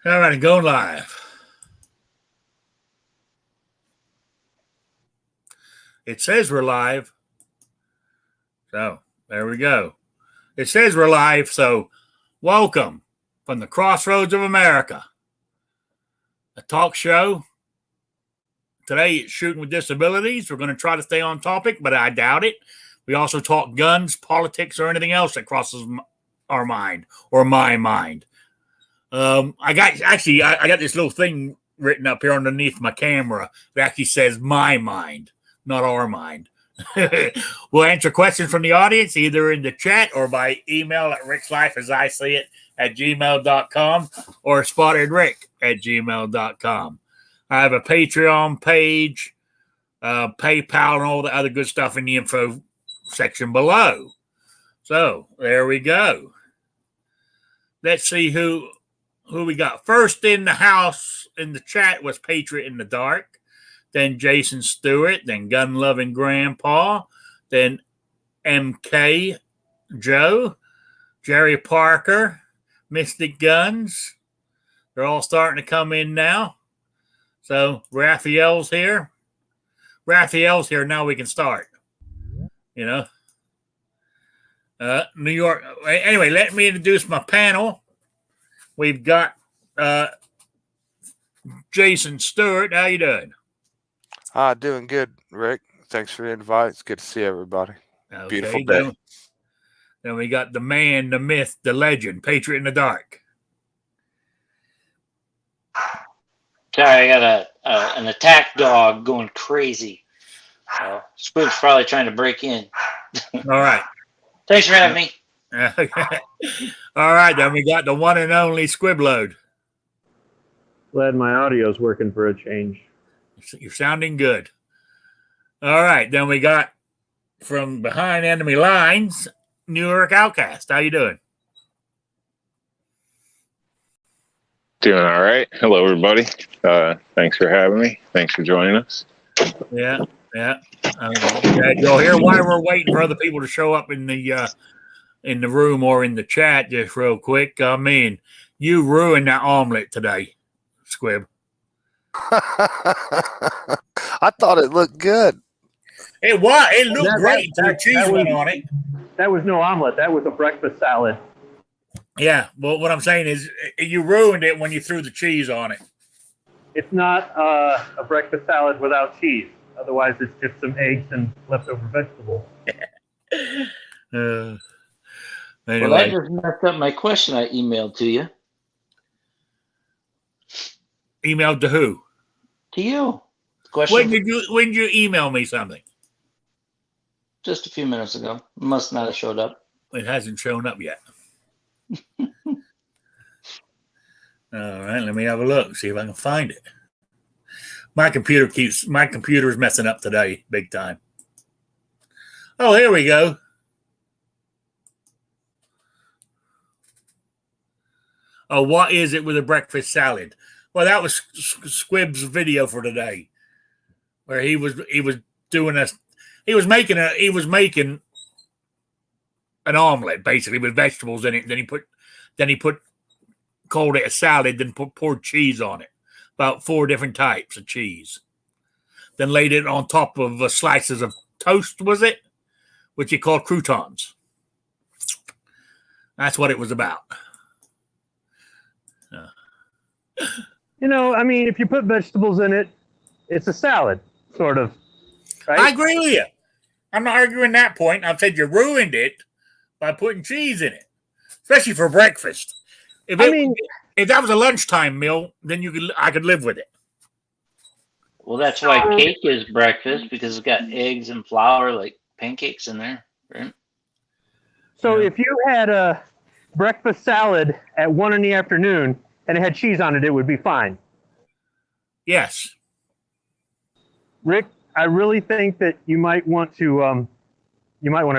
All right, going live. It says we're live. So there we go. It says we're live. So welcome from the crossroads of America. A talk show. Today it's shooting with disabilities. We're going to try to stay on topic, but I doubt it. We also talk guns, politics, or anything else that crosses our mind or my mind. I got this little thing written up here underneath my camera that actually says my mind, not our mind. We'll answer questions from the audience either in the chat or by email at rickslife@gmail.com or spottedrick@gmail.com. I have a Patreon page, PayPal, and all the other good stuff in the info section below. So there we go. Let's see who we got. First in the house in the chat was Patriot in the Dark, then Jason Stewart, then Gun Loving Grandpa, then MK Joe, Jerry Parker, Mystic Guns. They're all starting to come in now. So Raphael's here. Now we can start. You know. New York. Anyway, let me introduce my panel. We've got Jason Stewart. How you doing? Doing good, Rick. Thanks for the invite. It's good to see everybody. Okay, beautiful day. Then we got the man, the myth, the legend, Patriot in the Dark. Sorry, I got an attack dog going crazy. Squib's probably trying to break in. All right. Thanks for having me. All right, then we got the one and only Squibload. Glad my audio's working for a change. You're sounding good. All right, then we got from behind enemy lines, New York Outcast. How you doing? Doing all right. Hello, everybody. Thanks for having me. Thanks for joining us. Yeah. You'll hear why we're waiting for other people to show up in the room or in the chat just real quick. I mean, you ruined that omelet today, Squib. I thought it looked good. It was. It looked great. That cheese went on it. That was no omelet. That was a breakfast salad. Yeah. Well, what I'm saying is you ruined it when you threw the cheese on it. It's not a breakfast salad without cheese. Otherwise, it's just some eggs and leftover vegetables. Anyway. Well, that just messed up my question I emailed to you. Emailed to who? To you. Question. When did you email me something? Just a few minutes ago. Must not have showed up. It hasn't shown up yet. All right, let me have a look, see if I can find it. My computer's messing up today, big time. Oh, here we go. Oh, what is it with a breakfast salad? Well, that was Squib's video for today, where he was making an omelet basically with vegetables in it. Then he called it a salad, then poured cheese on it, about 4 different types of cheese. Then laid it on top of slices of toast, was it? Which he called croutons. That's what it was about. I mean, if you put vegetables in it, it's a salad, sort of. Right? I agree with you. I'm not arguing that point. I've said you ruined it by putting cheese in it, especially for breakfast. If that was a lunchtime meal, then I could live with it. Well, that's why cake is breakfast, because it's got eggs and flour like pancakes in there, right? So if you had a breakfast salad at 1 in the afternoon and it had cheese on it, it would be fine. Yes. Rick, I really think that you might want to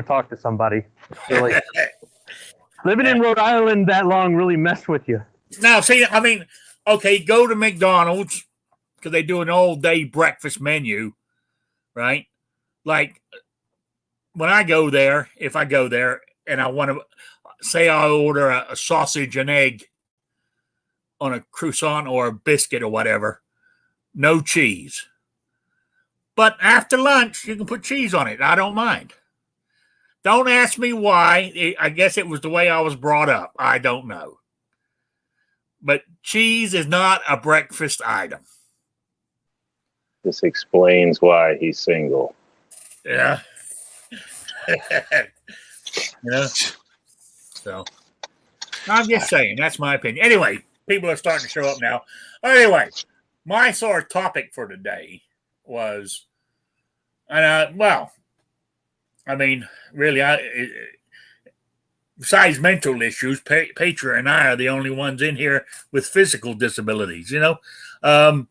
talk to somebody. Really. Living in Rhode Island that long really messed with you. Now, see, I mean, okay, go to McDonald's because they do an all-day breakfast menu, right? Like when I go there, if I go there and I want to say I order a sausage and egg on a croissant or a biscuit or whatever, no cheese. But after lunch, you can put cheese on it. I don't mind. Don't ask me why. I guess it was the way I was brought up. I don't know. But cheese is not a breakfast item. This explains why he's single. Yeah. So I'm just saying, that's my opinion. Anyway, people are starting to show up now. Anyway, my sort of topic for today was, well, I mean, really, besides mental issues, Patriot and I are the only ones in here with physical disabilities, Yeah, But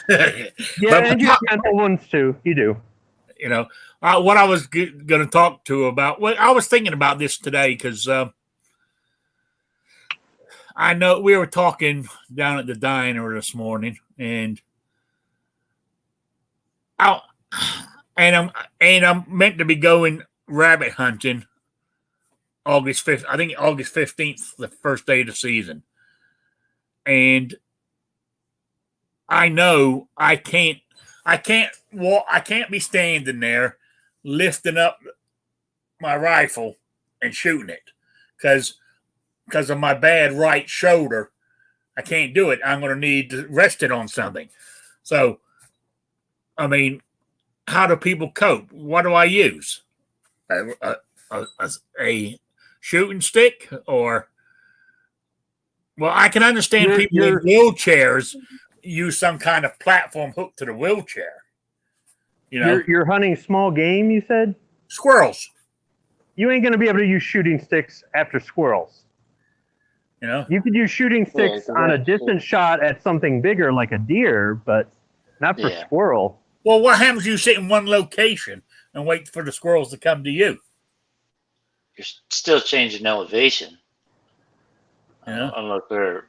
and you have mental ones too. You do. What I was going to talk to about, well, I was thinking about this today because I know we were talking down at the diner this morning, and I'm meant to be going rabbit hunting August 5th. I think August 15th, the first day of the season, and I know I can't walk. I can't be standing there lifting up my rifle and shooting it because of my bad right shoulder. I can't do it. I'm going to need to rest it on something. So, I mean, how do people cope? What do I use? A shooting stick, or, well, I can understand people in wheelchairs use some kind of platform hooked to the wheelchair. You're hunting small game, you said? Squirrels. You ain't going to be able to use shooting sticks after squirrels. You could use shooting sticks on a distant shot at something bigger like a deer, but not for squirrel. Well, what happens if you sit in one location and wait for the squirrels to come to you? You're still changing elevation. Yeah. Unless they're,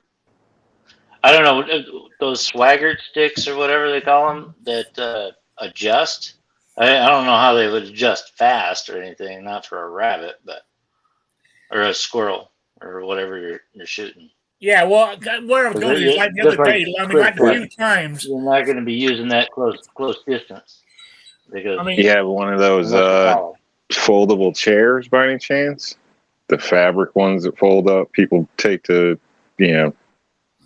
I don't know, those swagger sticks or whatever they call them that adjust. I don't know how they would adjust fast or anything, not for a rabbit, or a squirrel or whatever you're shooting. Yeah, well, where I was going is like the other day. I mean, like a few times. You're not going to be using that close distance. Because you have one of those foldable chairs by any chance? The fabric ones that fold up, people take to, I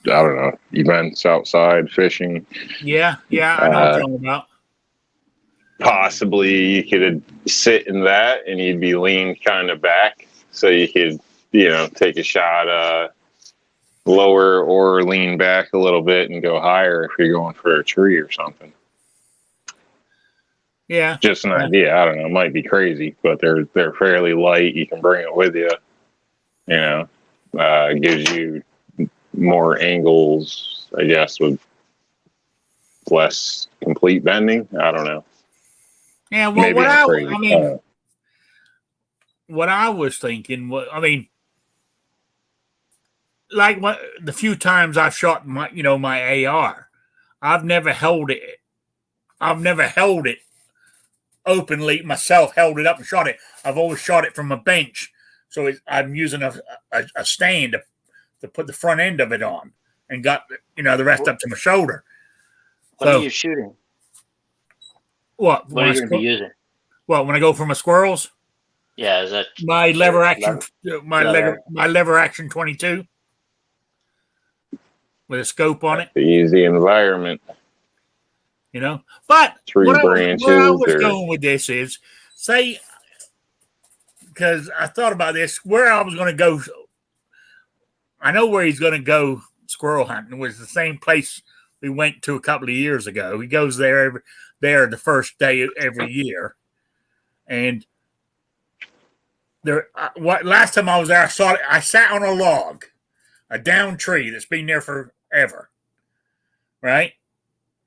don't know, events outside, fishing. Yeah, I know what you're talking about. Possibly you could sit in that and you'd be leaned kind of back so you could, take a shot lower or lean back a little bit and go higher if you're going for a tree or something. Yeah. Just an idea. I don't know. It might be crazy, but they're fairly light. You can bring it with you. It gives you more angles, I guess, with less complete bending. I don't know. Yeah, well, Maybe what I was thinking was, like the few times I've shot my AR, I've never held it openly myself, held it up and shot it. I've always shot it from a bench, so I'm using a stand to put the front end of it on, and got the rest up to my shoulder. What are you shooting? What are you going to be using? Well, when I go for my squirrels, is that my lever action? My lever action 22 with a scope on it. The easy environment. But where I was going with this is, say, because I thought about this, where I was going to go. I know where he's going to go squirrel hunting. It was the same place we went to a couple of years ago. He goes there the first day every year, and last time I was there, I saw it. I sat on a log, a down tree that's been there forever, right?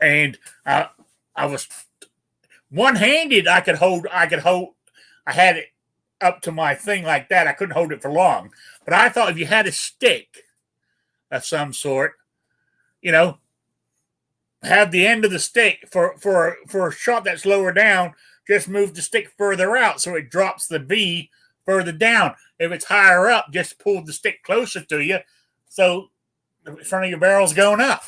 And I was one-handed. I had it up to my thing like that. I couldn't hold it for long. But I thought if you had a stick of some sort, have the end of the stick for a shot that's lower down, just move the stick further out so it drops the V further down. If it's higher up, just pull the stick closer to you So the front of your barrel's going up.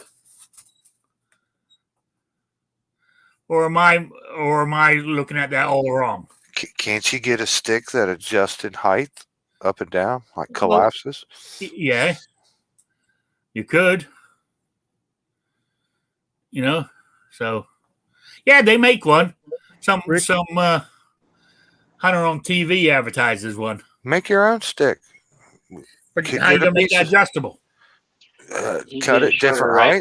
Or am I looking at that all wrong? Can't you get a stick that adjusts in height up and down, like Well, collapses? Yeah, you could. You know, so yeah, they make one. Some hunter on TV advertises one. Make your own stick. But how you gonna make that adjustable? Cut it different height.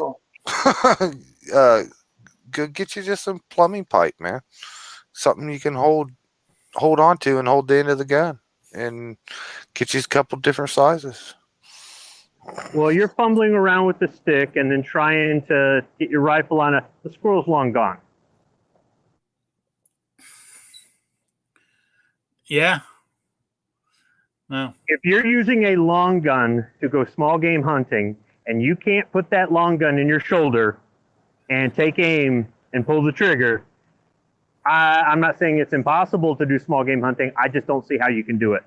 Go get you just some plumbing pipe, man. Something you can hold on to and hold the end of the gun, and get you a couple different sizes. Well, you're fumbling around with the stick and then trying to get your rifle on the squirrel's long gone. Yeah. No. If you're using a long gun to go small game hunting and you can't put that long gun in your shoulder and take aim and pull the trigger, I'm not saying it's impossible to do small game hunting. I just don't see how you can do it.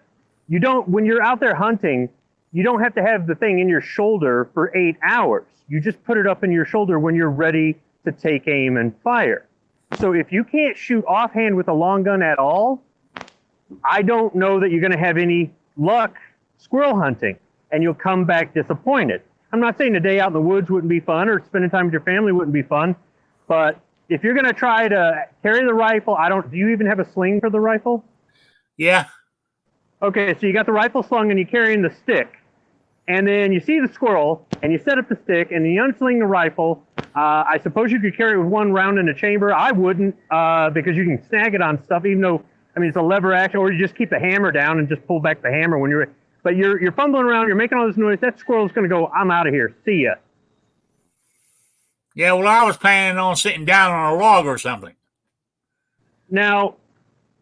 You don't, when you're out there hunting, you don't have to have the thing in your shoulder for 8 hours. You just put it up in your shoulder when you're ready to take aim and fire. So if you can't shoot offhand with a long gun at all, I don't know that you're going to have any luck squirrel hunting, and you'll come back disappointed. I'm not saying a day out in the woods wouldn't be fun, or spending time with your family wouldn't be fun, but if you're going to try to carry the rifle, do you even have a sling for the rifle? Yeah. Okay, so you got the rifle slung and you're carrying the stick, and then you see the squirrel and you set up the stick and you unsling the rifle. I suppose you could carry it with one round in the chamber. I wouldn't, because you can snag it on stuff, even though, I mean, it's a lever action, or you just keep the hammer down and just pull back the hammer when you're, but you're fumbling around, you're making all this noise. That squirrel's going to go, I'm out of here. See ya. Yeah, well, I was planning on sitting down on a log or something. Now,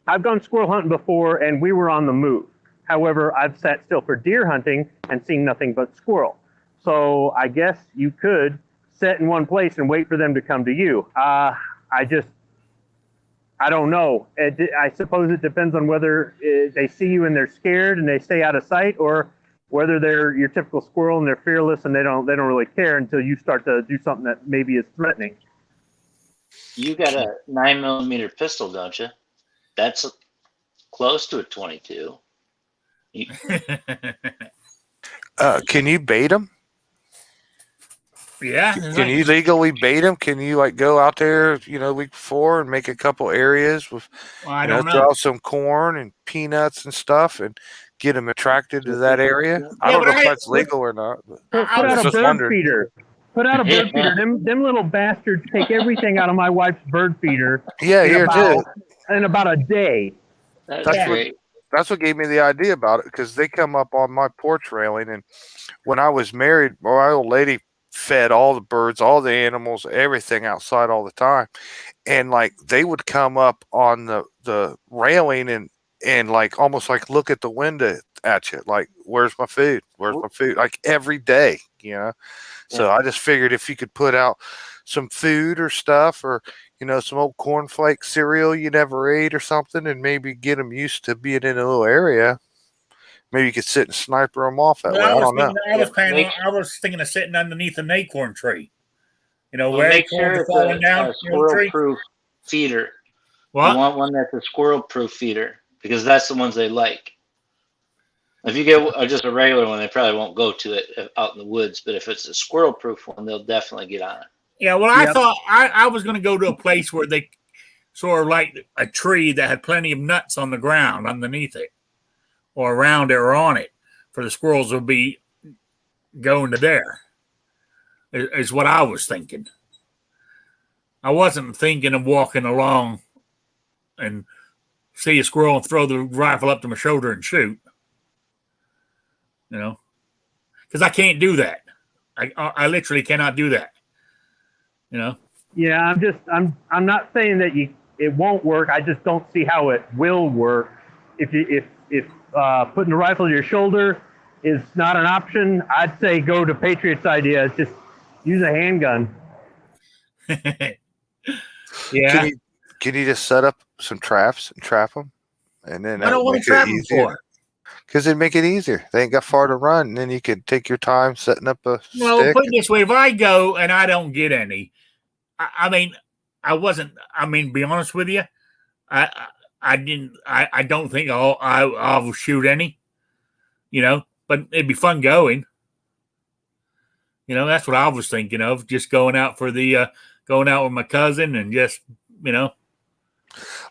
I've gone squirrel hunting before and we were on the move. However, I've sat still for deer hunting and seen nothing but squirrel. So I guess you could sit in one place and wait for them to come to you. I don't know. I suppose it depends on whether they see you and they're scared and they stay out of sight, or whether they're your typical squirrel and they're fearless and they don't really care until you start to do something that maybe is threatening. You got a 9mm pistol, don't you? That's close to a 22. Can you bait them? Yeah. Can you legally bait them? Can you like go out there, week before and make a couple areas with, I don't know. throw out some corn and peanuts and stuff and get them attracted to that area? I don't know if that's legal or not. Put out a bird feeder. Put out a bird feeder. Them little bastards take everything out of my wife's bird feeder. Yeah, here too. In about a day. That's great. That's what gave me the idea about it, because they come up on my porch railing, and when I was married, my old lady fed all the birds, all the animals, everything outside all the time, and like they would come up on the railing and like almost like look at the window at you, like, where's my food, like every day. So I just figured if you could put out some food or stuff, or some old cornflake cereal you never ate or something, and maybe get them used to being in a little area. Maybe you could sit and sniper them off that way. I don't know. I was thinking of sitting underneath an acorn tree. Where make sure it's falling down. A squirrel-proof feeder. What? You want one that's a squirrel-proof feeder, because that's the ones they like. If you get just a regular one, they probably won't go to it out in the woods. But if it's a squirrel-proof one, they'll definitely get on it. Yeah, well, I thought I was going to go to a place where they sort of like a tree that had plenty of nuts on the ground underneath it, or around it or on it, for the squirrels would be going to there, is what I was thinking. I wasn't thinking of walking along and see a squirrel and throw the rifle up to my shoulder and shoot, because I can't do that. I literally cannot do that. Yeah, I'm not saying that it won't work. I just don't see how it will work. If putting the rifle to your shoulder is not an option, I'd say go to Patriot's idea. Just use a handgun. Yeah. Can you just set up some traps and trap them, and then I don't want to trap them for. because it'd make it easier. They ain't got far to run, and then you could take your time setting up a Well, stick. put it this way: if I go and I don't get any, I mean, I wasn't. I mean, be honest with you, I didn't. I don't think I'll shoot any. You know, but it'd be fun going. You know, that's what I was thinking of. Just going out for the going out with my cousin and just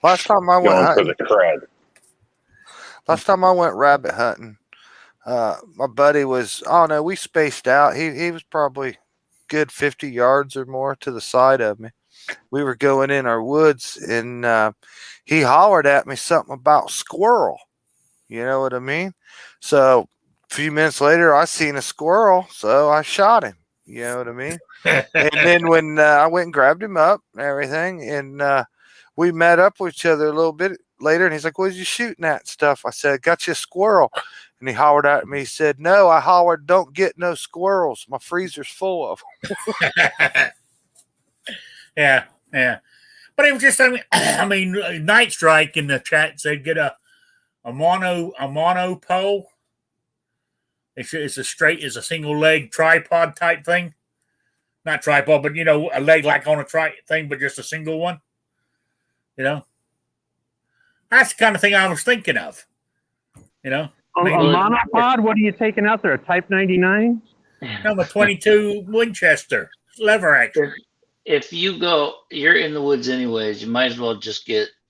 Last time I went Going for hunting, the cred. last time I went rabbit hunting, my buddy was. I don't know. We spaced out. He was probably good 50 yards or more to the side of me. We were going in our woods, and he hollered at me something about squirrel. You know what I mean? So a few minutes later, I seen a squirrel, so I shot him. You know what I mean? And then when I went and grabbed him up and everything, and we met up with each other a little bit later, and he's like, "What was you shooting at?" And stuff. I said, "Got you a squirrel." And he hollered at me. He said, "No," I hollered, "Don't get no squirrels. My freezer's full of them." yeah. But it was just, I mean, Night Strike in the chat said get a monopod. It's a single leg tripod type thing. Not tripod, but a leg like on a thing, but just a single one. That's the kind of thing I was thinking of. A monopod? What are you taking out there? A Type 99? I'm a 22 Winchester lever action. If you're in the woods anyways, you might as well just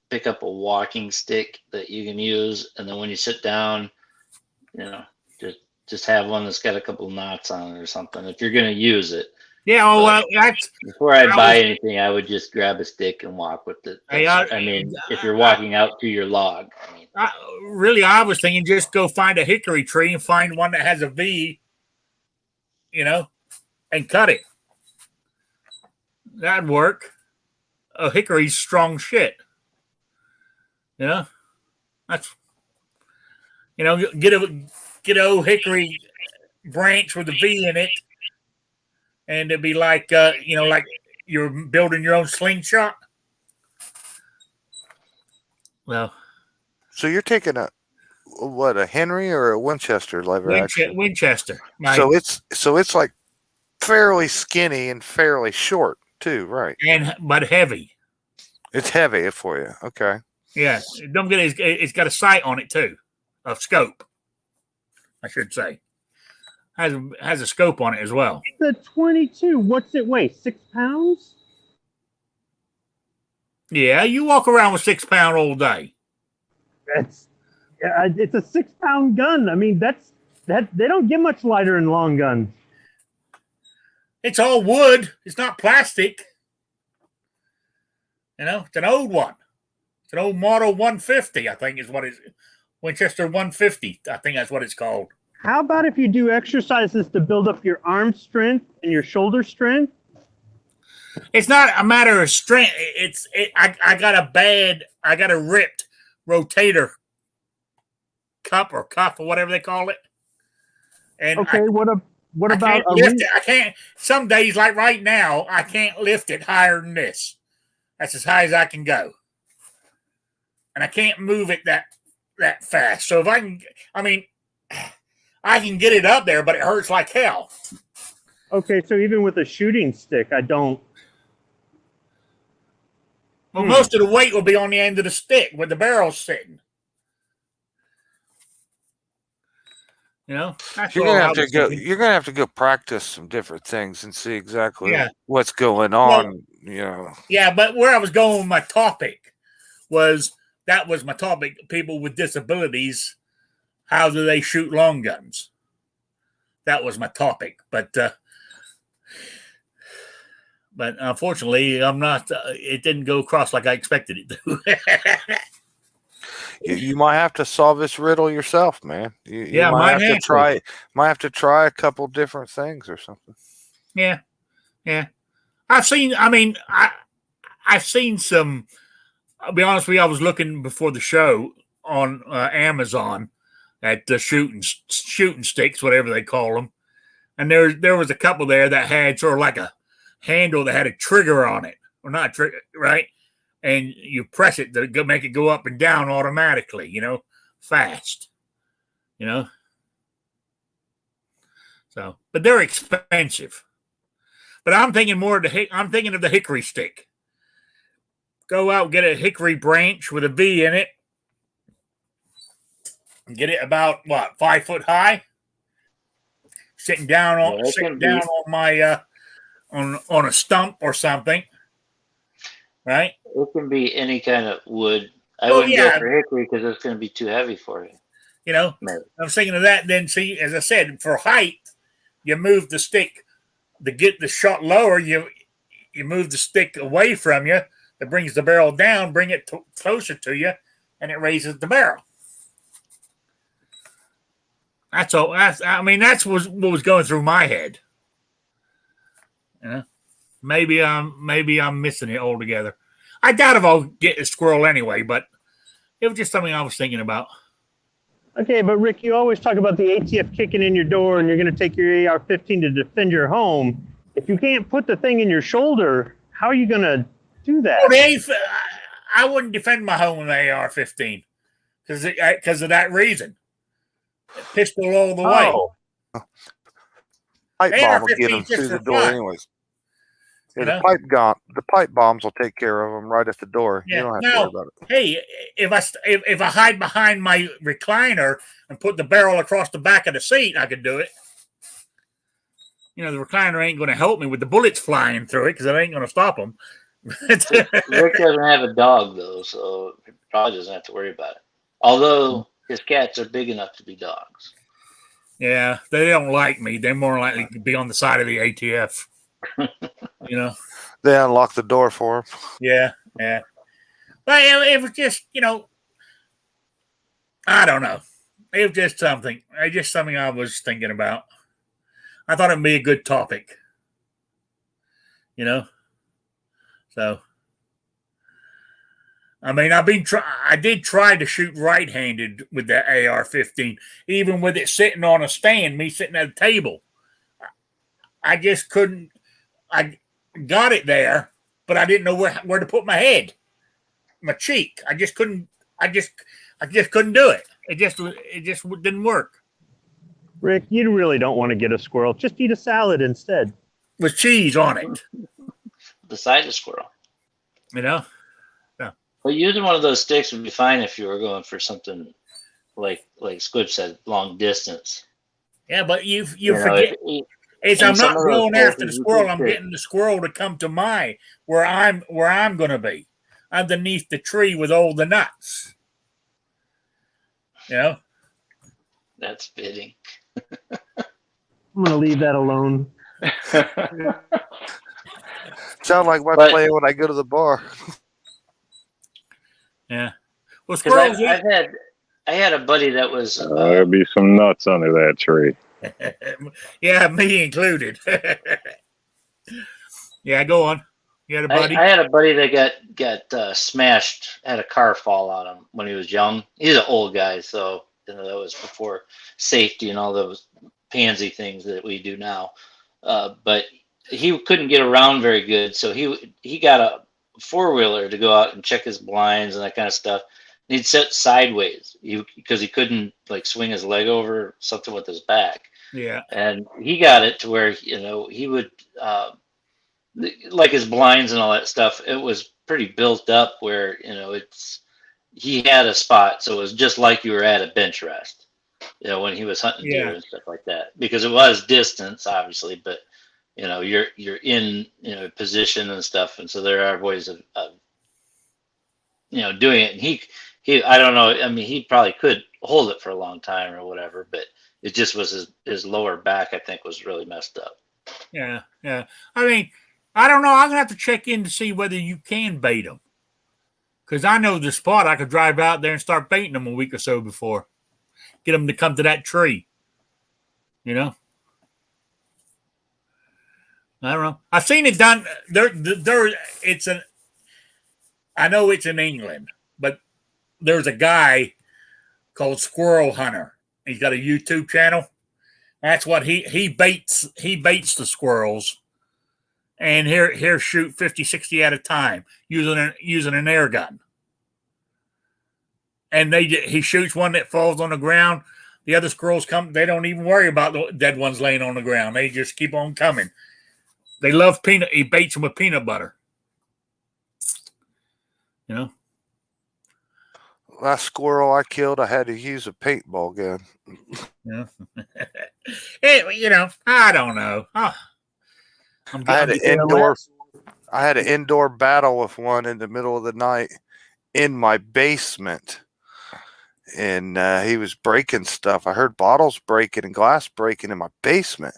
pick up a walking stick that you can use, and then when you sit down, just have one that's got a couple knots on it or something if you're going to use it. Yeah, that's before I buy anything, I would just grab a stick and walk with it. If you're walking out to your log. I was thinking just go find a hickory tree and find one that has a V, and cut it. That'd work. A hickory's strong shit. That's get a old hickory branch with a V in it, and it'd be like like you're building your own slingshot. Well, so you're taking a Henry or a Winchester lever action? Winchester. So it's like fairly skinny and fairly short too, right? But heavy. It's heavy for you. Okay. Yeah, don't get it. It's got a sight on it too, a scope. I should say has a scope on it as well. It's a 22. What's it weigh? 6 pounds? Yeah, you walk around with 6 pound all day. It's a 6 pound gun. I mean, that they don't get much lighter in long guns. It's all wood. It's not plastic. It's an old one. It's an old Model 150, I think is what it's Winchester 150. I think that's what it's called. How about if you do exercises to build up your arm strength and your shoulder strength? It's not a matter of strength. I got a ripped rotator cup or cuff or whatever they call it. And okay, what about lift it? I can't. Some days, like right now, I can't lift it higher than this. That's as high as I can go, and I can't move it that fast. So if I can get it up there, but it hurts like hell. Okay, so even with a shooting stick, I don't. Well, most of the weight will be on the end of the stick where the barrel's sitting. That's you're gonna have to go. You're gonna have to go practice some different things and see exactly what's going on. Yeah, but where I was going with my topic was my topic. People with disabilities, how do they shoot long guns? That was my topic, but unfortunately, I'm not. It didn't go across like I expected it to. You might have to solve this riddle yourself, man. You might have to try. Might have to try a couple different things or something. Yeah. I've seen some. I'll be honest with you. I was looking before the show on Amazon at the shooting sticks, whatever they call them, and there was a couple there that had sort of like a handle that had a trigger on it, or not a trigger, right? And you press it to make it go up and down automatically, fast. you know. So, but they're expensive. But I'm thinking more of I'm thinking of the hickory stick. Go out, get a hickory branch with a V in it. Get it about what, 5 foot high? Sitting down on my on a stump or something. Right? It can be any kind of wood. I Well, wouldn't yeah. go for hickory because it's going to be too heavy for you. You know, Maybe. I was thinking of that. Then see, as I said, for height, you move the stick to get the shot lower. You move the stick away from you. That brings the barrel down, bring it closer to you, and it raises the barrel. That's all. That's what was going through my head. You know, maybe I'm missing it altogether. I doubt if I'll get a squirrel anyway, but it was just something I was thinking about. Okay, but Rick, you always talk about the ATF kicking in your door and you're going to take your AR-15 to defend your home. If you can't put the thing in your shoulder, how are you going to do that? Well, I wouldn't defend my home with an AR-15 because of that reason. Pistol all the way. Pipe bomb will get them through the door anyways. Yeah, the pipe bombs will take care of them right at the door. Yeah. You don't have to worry about it. Hey, if I hide behind my recliner and put the barrel across the back of the seat, I could do it. You know, the recliner ain't going to help me with the bullets flying through it because it ain't going to stop them. Rick doesn't have a dog though, so he probably doesn't have to worry about it. Although his cats are big enough to be dogs. Yeah, they don't like me. They're more likely to be on the side of the ATF. You know, they unlock the door for him. Yeah. But it was just, you know, I don't know. It was just something I was thinking about. I thought it'd be a good topic. You know, so I mean, I did try to shoot right-handed with that AR-15, even with it sitting on a stand, me sitting at a table. I just couldn't. I got it there, but I didn't know where to put my head, my cheek. I just couldn't. I just couldn't do it. It just didn't work. Rick, you really don't want to get a squirrel. Just eat a salad instead with cheese on it. Beside the squirrel, you know. Well, using one of those sticks would be fine if you were going for something like Squib said, long distance. Yeah, but you forget. I'm not going after the squirrel. I'm getting the squirrel to come to where I'm going to be, underneath the tree with all the nuts. You know. That's fitting. I'm going to leave that alone. Sound like my play when I go to the bar. Yeah. Well, squirrels. I had a buddy that was. There'd be some nuts under that tree. Yeah, me included. Yeah, go on. You had a buddy? I had a buddy that got smashed, had a car fall on him when he was young. He's an old guy, so that was before safety and all those pansy things that we do now. But he couldn't get around very good, so he got a four-wheeler to go out and check his blinds and that kind of stuff. And he'd sit sideways because he couldn't swing his leg over something with his back. Yeah. And he got it to where, he would, his blinds and all that stuff, it was pretty built up where, he had a spot. So it was just like you were at a bench rest, when he was hunting deer and stuff like that, because it was distance, obviously, but you're in, position and stuff. And so there are ways of doing it. And he, I don't know. I mean, he probably could hold it for a long time or whatever, but it just was his lower back, I think, was really messed up. Yeah. I mean, I don't know. I'm gonna have to check in to see whether you can bait them, because I know the spot. I could drive out there and start baiting them a week or so before, get them to come to that tree. I don't know. I've seen it done. I know it's in England, but there's a guy called Squirrel Hunter. He's got a YouTube channel. That's what he baits the squirrels, and here shoot 50, 60 at a time using an air gun. And he shoots one that falls on the ground. The other squirrels come, they don't even worry about the dead ones laying on the ground. They just keep on coming. They love peanut. He baits them with peanut butter. You know? Last squirrel I killed, I had to use a paintball gun. Yeah. You know, I don't know. Oh, I had an indoor battle with one in the middle of the night in my basement. And he was breaking stuff. I heard bottles breaking and glass breaking in my basement.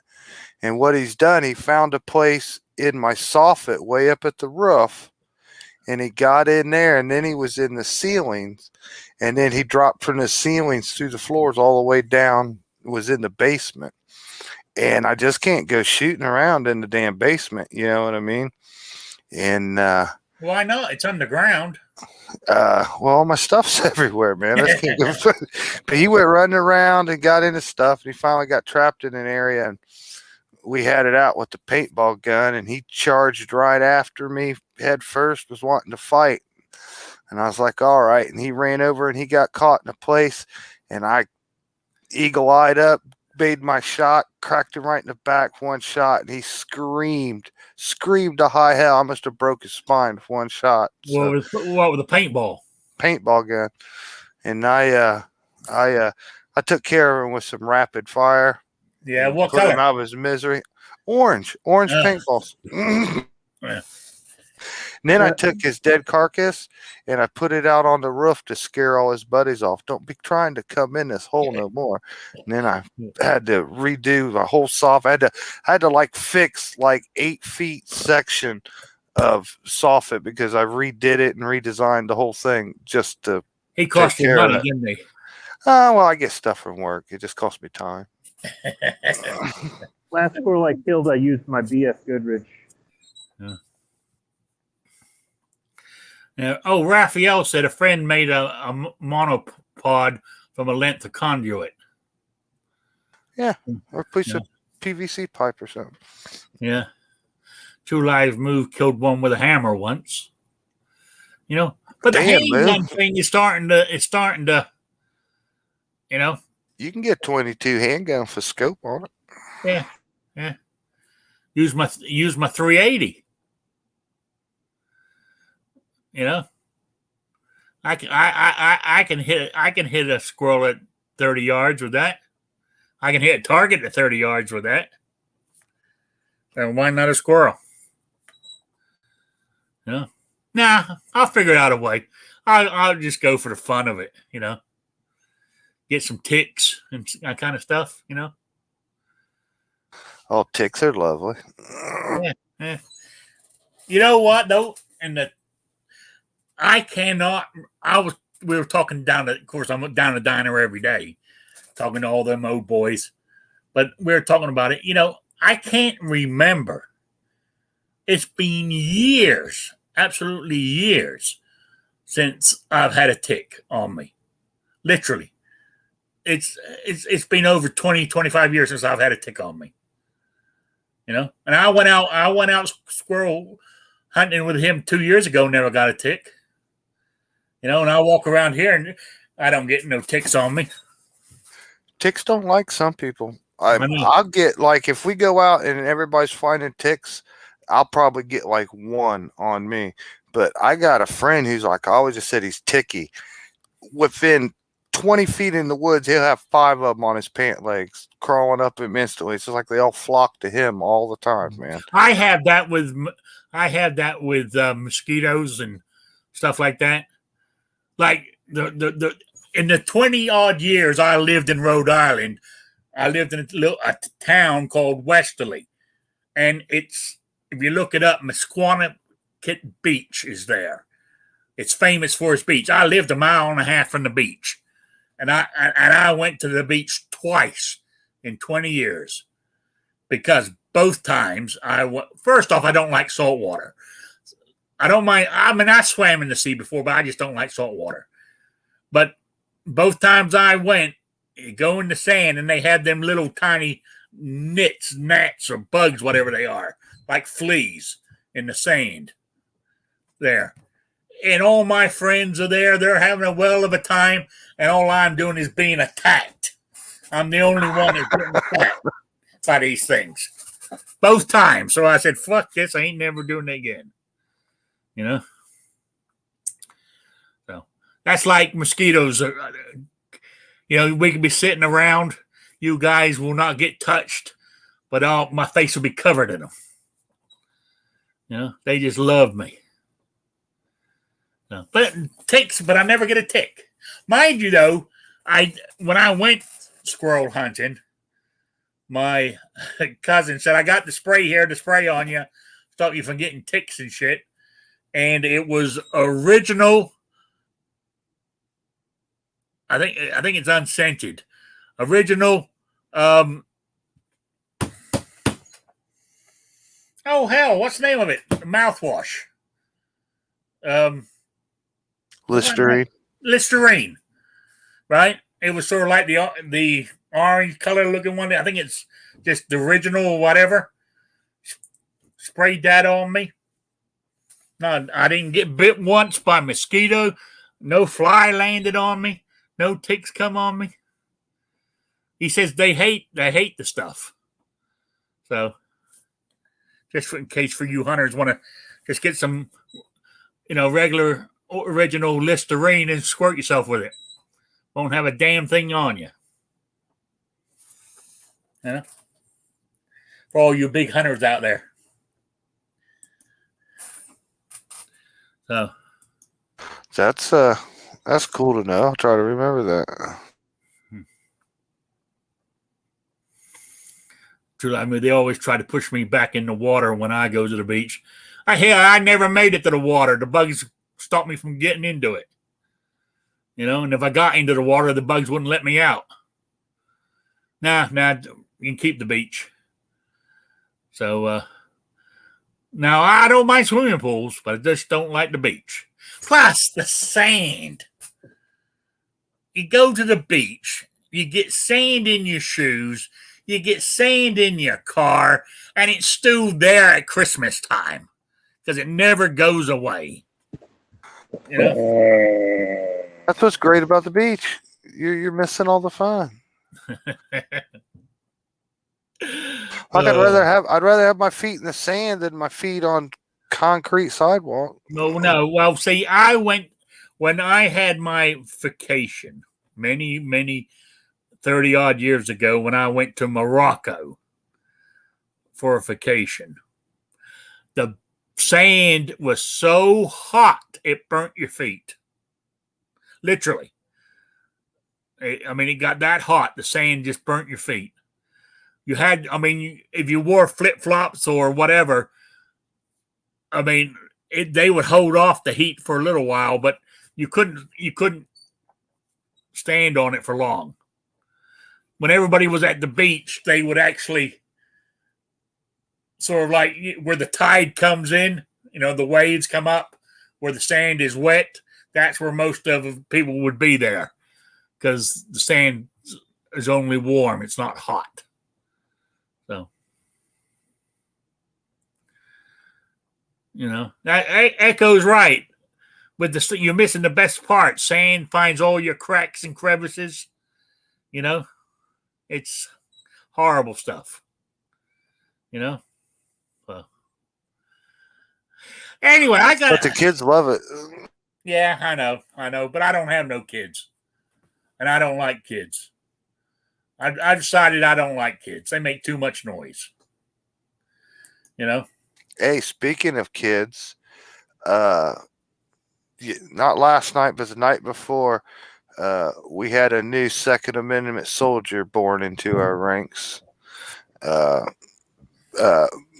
And what he's done, he found a place in my soffit way up at the roof. And he got in there, and then he was in the ceilings. And then he dropped from the ceilings through the floors all the way down, was in the basement. And I just can't go shooting around in the damn basement. You know what I mean? And why not? It's underground. Well, my stuff's everywhere, man. I just can't go. But he went running around and got into stuff, and he finally got trapped in an area, and we had it out with the paintball gun, and he charged right after me head first, was wanting to fight. And I was like, all right. And he ran over and he got caught in a place, and I eagle-eyed up, made my shot, cracked him right in the back, one shot, and he screamed to high hell. I must have broke his spine with one shot. What with the paintball gun. And I took care of him with some rapid fire. Yeah, what put color? him out of his misery. Orange paintballs. Yeah. And then I took his dead carcass and I put it out on the roof to scare all his buddies off. Don't be trying to come in this hole no more. And then I had to redo the whole soffit. I had to like fix like 8 feet section of soffit because I redid it and redesigned the whole thing just to. He cost you money, didn't he? Well, I get stuff from work. It just cost me time. Last squirrel I killed, I used my BS Goodrich. Yeah. Yeah. Oh, Raphael said a friend made a monopod from a length of conduit. Yeah, or a piece of PVC pipe or something. Yeah. Two Lives Move killed one with a hammer once. You know, but the handgun thing is starting to, you know. You can get 22 handgun for scope on it. Yeah, yeah. Use my 380. You know, I can hit a squirrel at 30 yards with that. I can hit a target at 30 yards with that. And why not a squirrel? You know? Nah, I'll figure out a way. I'll just go for the fun of it, you know. Get some ticks and that kind of stuff, you know. Oh, ticks are lovely. Yeah. You know what though? We were talking down at, of course, I'm down at the diner every day, talking to all them old boys. But we were talking about it. You know, I can't remember. It's been years, absolutely years, since I've had a tick on me. Literally. It's been over 20, 25 years since I've had a tick on me. You know? And I went out squirrel hunting with him 2 years ago, never got a tick. You know, and I walk around here and I don't get no ticks on me. Ticks don't like some people. I'll get, like, if we go out and everybody's finding ticks, I'll probably get like one on me. But I got a friend who's like, I always just said he's ticky. Within 20 feet in the woods, he'll have 5 of them on his pant legs crawling up him instantly. It's just like they all flock to him all the time, man. I have that with mosquitoes and stuff like that. Like the in the 20 odd years I lived in Rhode Island, I lived in a town called Westerly, and it's, if you look it up, Musqueam Beach is there. It's famous for its beach. I lived 1.5 miles from the beach, and I went to the beach twice in 20 years because both times first off, I don't like salt water. I don't mind. I mean, I swam in the sea before, but I just don't like salt water. But both times I went, you go in the sand, and they had them little tiny gnats, or bugs, whatever they are, like fleas in the sand there. And all my friends are there. They're having a well of a time, and all I'm doing is being attacked. I'm the only one that's getting fat by these things. Both times. So I said, fuck this. I ain't never doing it again. You know? So that's like mosquitoes. You know, we could be sitting around. You guys will not get touched, but all my face will be covered in them. You know, they just love me. No, but ticks, but I never get a tick. Mind you, though, when I went squirrel hunting, my cousin said, I got the spray here to spray on you, stop you from getting ticks and shit. And it was original. I think it's unscented. Original. Oh hell, what's the name of it? Mouthwash. Listerine. Listerine. Right? It was sort of like the orange color looking one. I think it's just the original or whatever. Sprayed that on me. No, I didn't get bit once by mosquito. No fly landed on me. No ticks come on me. He says they hate the stuff. So, just in case for you hunters want to just get some, regular original Listerine and squirt yourself with it. Won't have a damn thing on you. You know? For all you big hunters out there. So that's cool to know. I'll try to remember that. I mean, they always try to push me back in the water when I go to the beach. I never made it to the water. The bugs stopped me from getting into it. And if I got into the water, the bugs wouldn't let me out. Nah, you can keep the beach. So, now I don't mind swimming pools, but I just don't like the beach. Plus, the sand. You go to the beach, you get sand in your shoes, you get sand in your car, and it's still there at Christmas time because it never goes away. That's what's great about the beach. You're missing all the fun. I'd rather have my feet in the sand than my feet on concrete sidewalk. No. Well, see, I went when I had my vacation many 30 odd years ago when I went to Morocco for a vacation. The sand was so hot it burnt your feet. Literally. It got that hot. The sand just burnt your feet. You had, if you wore flip-flops or whatever, they would hold off the heat for a little while, but you couldn't stand on it for long. When everybody was at the beach, they would actually sort of like where the tide comes in, the waves come up, where the sand is wet. That's where most of the people would be there because the sand is only warm. It's not hot. So, that Echo's right. With you're missing the best part. Sand finds all your cracks and crevices. It's horrible stuff. Well, anyway, but the kids love it. Yeah, I know, but I don't have no kids, and I don't like kids. I decided I don't like kids. They make too much noise. Hey, speaking of kids, not last night, but the night before, we had a new Second Amendment soldier born into our ranks.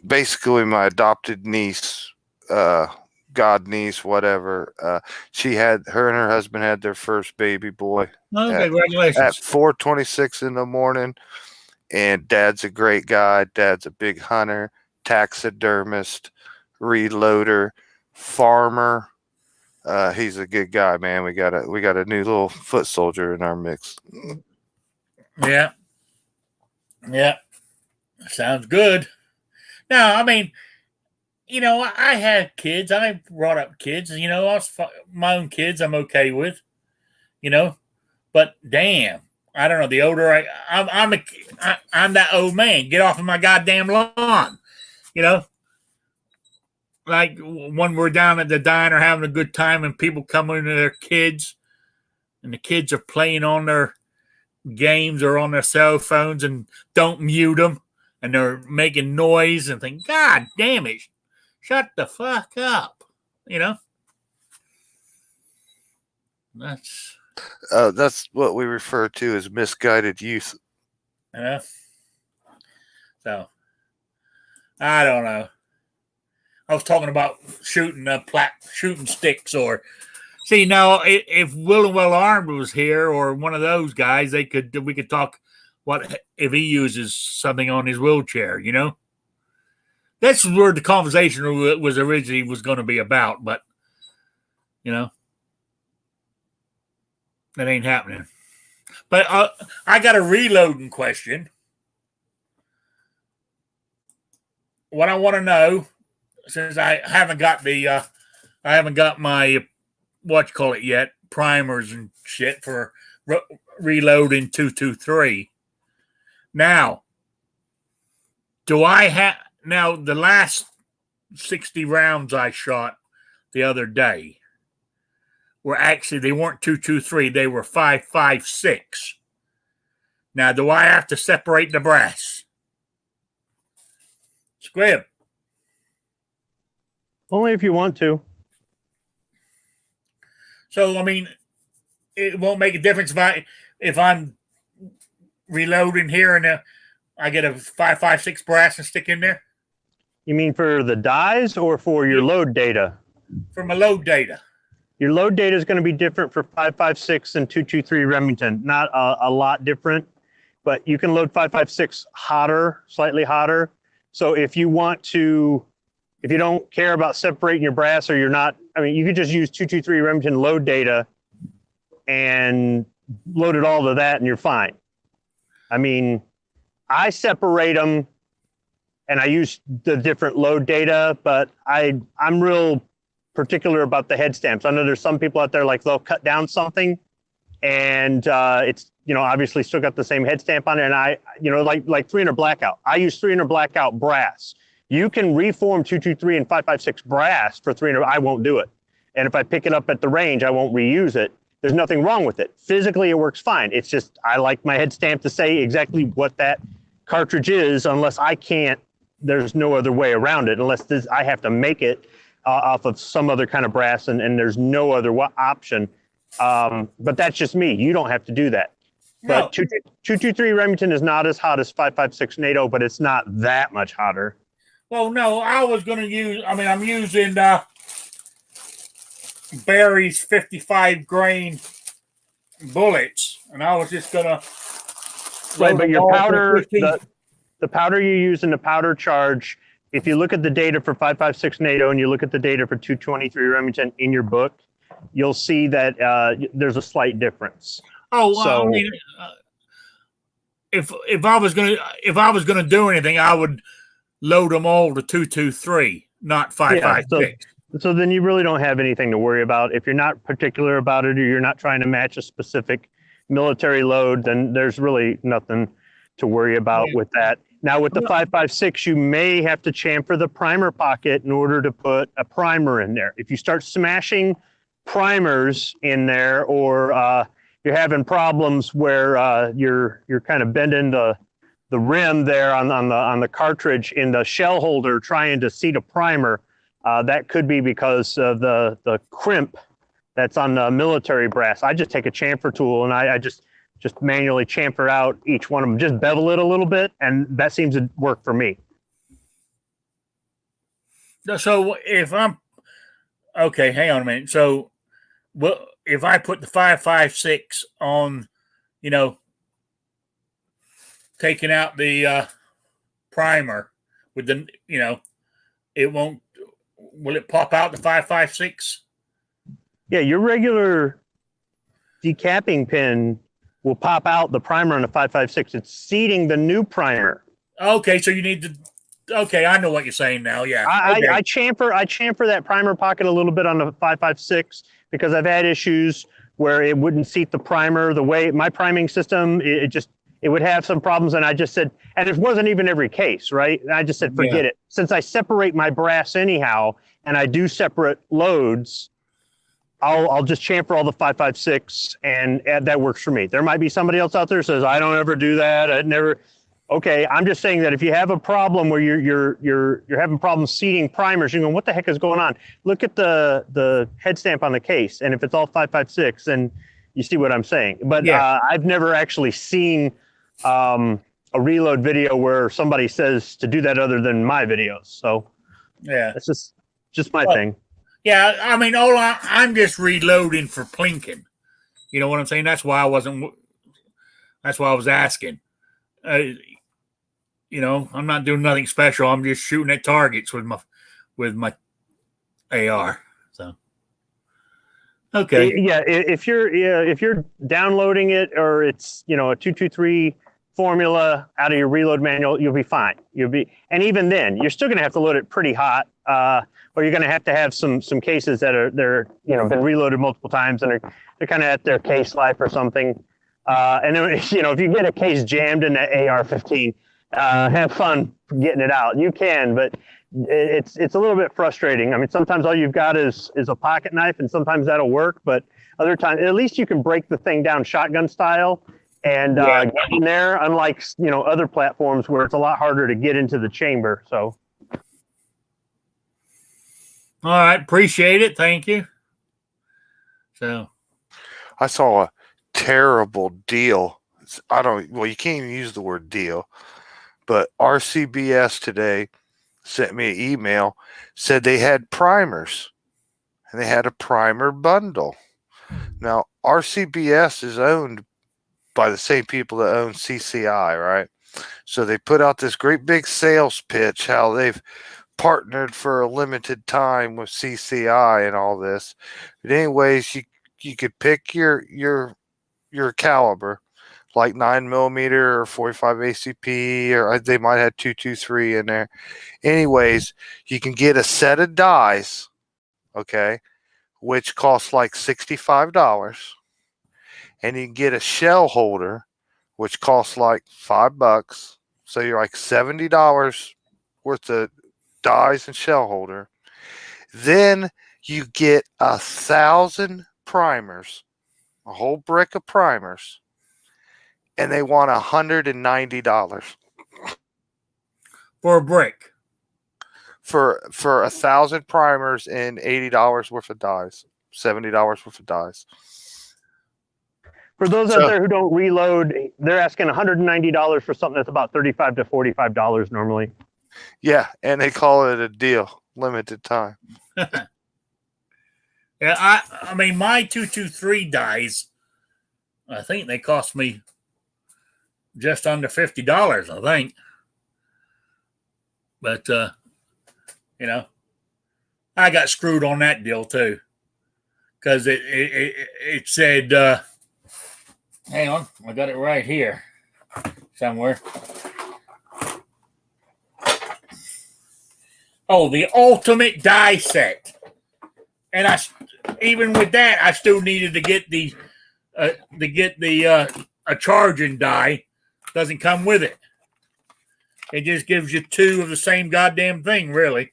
Basically, my adopted niece, god niece, whatever. Her and her husband had their first baby boy. Oh, congratulations! At 4:26 in the morning, and Dad's a great guy. Dad's a big hunter, taxidermist, reloader, farmer. He's a good guy, man. We got a new little foot soldier in our mix. Yeah. Sounds good. Now, I had kids. I brought up kids. My own kids I'm okay with. But damn, I don't know. The older I'm that old man. Get off of my goddamn lawn. You know, like when we're down at the diner having a good time and people come in with their kids, and the kids are playing on their games or on their cell phones and don't mute them, and they're making noise and think, God damn it, shut the fuck up. You know, That's what we refer to as misguided youth. So I don't know. I was talking about shooting sticks, or see now if Will and Well Armed was here or one of those guys, we could talk what if he uses something on his wheelchair. You know, that's where the conversation was originally going to be about, but you know, that ain't happening. But I got a reloading question. What I want to know, since I haven't got my yet, primers and shit for reloading 223. Now, the last 60 rounds I shot the other day they weren't 223, they were 5.56. Now, do I have to separate the brass? Squib. Only if you want to. So, I mean, it won't make a difference if I'm reloading here and I get a 5.56 brass and stick in there? You mean for the dies or for your load data? For my load data. Your load data is going to be different for 5.56 and 223 Remington. Not a lot different, but you can load 5.56 hotter, slightly hotter. So if you don't care about separating your brass, or you could just use 223 Remington load data and load it all to that and you're fine. I mean, I separate them and I use the different load data, but I'm real particular about the head stamps. I know there's some people out there, like, they'll cut down something and it's, obviously still got the same head stamp on it. And like 300 blackout. I use 300 blackout brass. You can reform 223 and 5.56 brass for 300. I won't do it. And if I pick it up at the range, I won't reuse it. There's nothing wrong with it. Physically, it works fine. It's just, I like my head stamp to say exactly what that cartridge is, unless I can't, there's no other way around it, unless I have to make it off of some other kind of brass, and there's no other option. But that's just me. You don't have to do that. No. But 223 Remington is not as hot as 5.56 NATO, but it's not that much hotter. Well, no, I'm using Barry's 55 grain bullets, and I was just going to... Right, but your powder, the powder you use in the powder charge, if you look at the data for 5.56 NATO and you look at the data for 223 Remington in your book, you'll see that there's a slight difference. Oh, well, so, I mean, if I was gonna do anything, I would load them all to 223, not 5.56. So then you really don't have anything to worry about. If you're not particular about it, or you're not trying to match a specific military load, then there's really nothing to worry about with that. Now, with the 5.56, you may have to chamfer the primer pocket in order to put a primer in there. If you start smashing primers in there, or you're having problems where you're kind of bending the rim there on the cartridge in the shell holder trying to seat a primer, that could be because of the crimp that's on the military brass. I just take a chamfer tool and I just manually chamfer out each one of them, just bevel it a little bit, and that seems to work for me. So if I'm okay, hang on a minute. So, if I put the 5.56 on, taking out the primer with the, it won't. Will it pop out the 5.56? Yeah, your regular decapping pin will pop out the primer on the 5.56. It's seating the new primer. Okay, so you need to. Okay, I know what you're saying now. Yeah, okay. I chamfer that primer pocket a little bit on the 5.56 because I've had issues where it wouldn't seat the primer the way my priming system, it would have some problems. And I just said, and it wasn't even every case, right? And I just said, forget it. Since I separate my brass anyhow, and I do separate loads, I'll just chamfer all the 5.56 and that works for me. There might be somebody else out there who says, I don't ever do that. I never. Okay, I'm just saying that if you have a problem where you're having problems seating primers, you're going, what the heck is going on? Look at the head stamp on the case, and if it's all 5.56, then you see what I'm saying. But I've never actually seen a reload video where somebody says to do that other than my videos. So yeah, that's just my thing. Yeah, I mean, I'm just reloading for plinking. You know what I'm saying? That's why I was asking. You know, I'm not doing nothing special. I'm just shooting at targets with my AR. So, okay. Yeah, if you're downloading it or it's, you know, a 223 formula out of your reload manual, you'll be fine. And even then, you're still going to have to load it pretty hot, or you're going to have some cases that they're you know, been reloaded multiple times and they're kind of at their case life or something. And then, you know, if you get a case jammed in that AR-15, have fun getting it out. You can, but it's a little bit frustrating. I mean, sometimes all you've got is a pocket knife, and sometimes that'll work. But other times, at least you can break the thing down shotgun style and get in there. Unlike, you know, other platforms where it's a lot harder to get into the chamber. So, all right, appreciate it. Thank you. So, I saw a terrible deal. You can't even use the word deal, but RCBS today sent me an email, said they had primers and they had a primer bundle. Now, RCBS is owned by the same people that own CCI, right? So they put out this great big sales pitch, how they've partnered for a limited time with CCI and all this. But anyways, you could pick your caliber, like 9mm or 45 ACP, or they might have 223 in there. Anyways, you can get a set of dies, okay, which costs like $65, and you can get a shell holder, which costs like $5. So you're like $70 worth of dies and shell holder. Then you get 1,000 primers, a whole brick of primers, and they want $190 for a brick. For 1,000 primers and $80 worth of dies, $70 worth of dies. For those out there who don't reload, they're asking $190 for something that's about $35 to $45 normally. Yeah, and they call it a deal, limited time. Yeah, I mean, my 223 dies, I think they cost me just under $50, I think. But, you know, I got screwed on that deal too. Because it said, hang on, I got it right here somewhere. Oh, the ultimate die set. And even with that, I still needed to get a charging die. Doesn't come with it. It just gives you two of the same goddamn thing, really,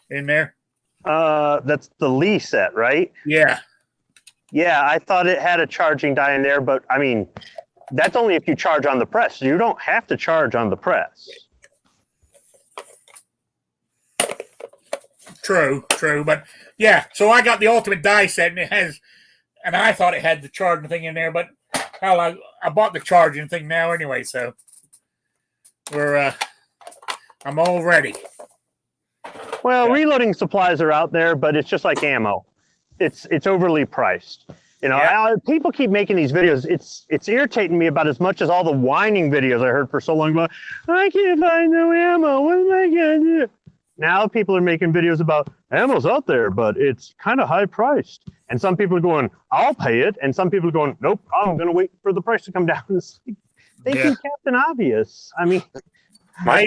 in there. That's the Lee set, right? Yeah. Yeah, I thought it had a charging die in there, but I mean, that's only if you charge on the press. You don't have to charge on the press. True. But yeah, so I got the ultimate die set, and I thought it had the charging thing in there, but hell, I bought the charging thing now anyway, so I'm all ready. Well, reloading supplies are out there, but it's just like ammo. It's overly priced. You know, people keep making these videos. It's irritating me about as much as all the whining videos I heard for so long about, I can't find no ammo. What am I going to do? Now people are making videos about ammo's out there, but it's kind of high priced. And some people are going, I'll pay it. And some people are going, nope, I'm going to wait for the price to come down. They keep Captain Obvious. I mean, my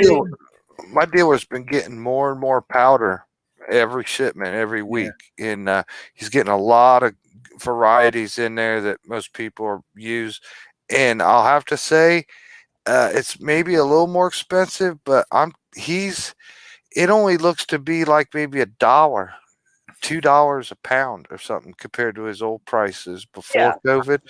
dealer's been getting more and more powder every shipment every week, and he's getting a lot of varieties in there that most people use, and I'll have to say, it's maybe a little more expensive, but it only looks to be like maybe $1, $2 a pound or something compared to his old prices before COVID.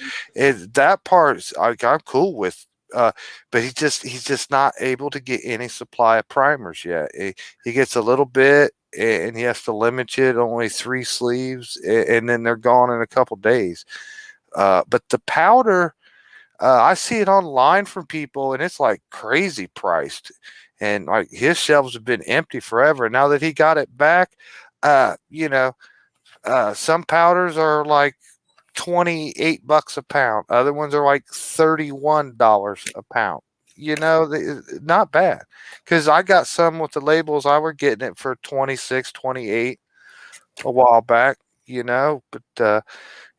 That part I'm cool with. But he's just not able to get any supply of primers yet. He gets a little bit, and he has to limit it only 3 sleeves, and then they're gone in a couple days. But the powder, I see it online from people, and it's like crazy priced. And like his shelves have been empty forever. Now that he got it back, some powders are like $28 a pound. Other ones are like $31 a pound. Not bad. Because I got some with the labels. I were getting it for 26, 28 a while back. But yeah,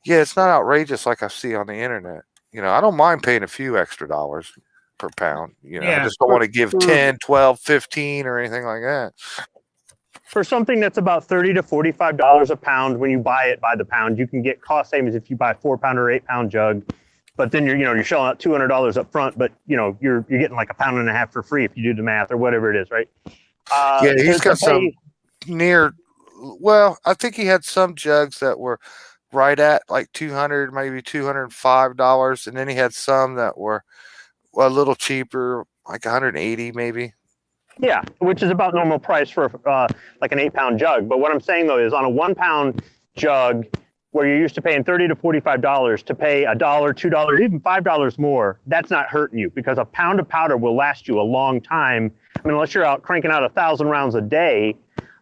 it's not outrageous like I see on the internet. I don't mind paying a few extra dollars per pound. I just don't want to give 10, 12, 15 or anything like that. For something that's about $30 to $45 a pound, when you buy it by the pound, you can get cost savings if you buy a 4-pound or 8-pound jug. But then you're shelling out $200 up front, but you're getting like 1.5 pounds for free if you do the math or whatever it is, right? Yeah, he's got some I think he had some jugs that were right at like $200, maybe $205, and then he had some that were a little cheaper, like $180 maybe. Yeah, which is about normal price for like an 8-pound jug. But what I'm saying though is on a 1-pound jug, where you're used to paying $30 to $45, to pay $1, $2, even $5 more, that's not hurting you, because a pound of powder will last you a long time. I mean, unless you're out cranking out 1,000 rounds a day,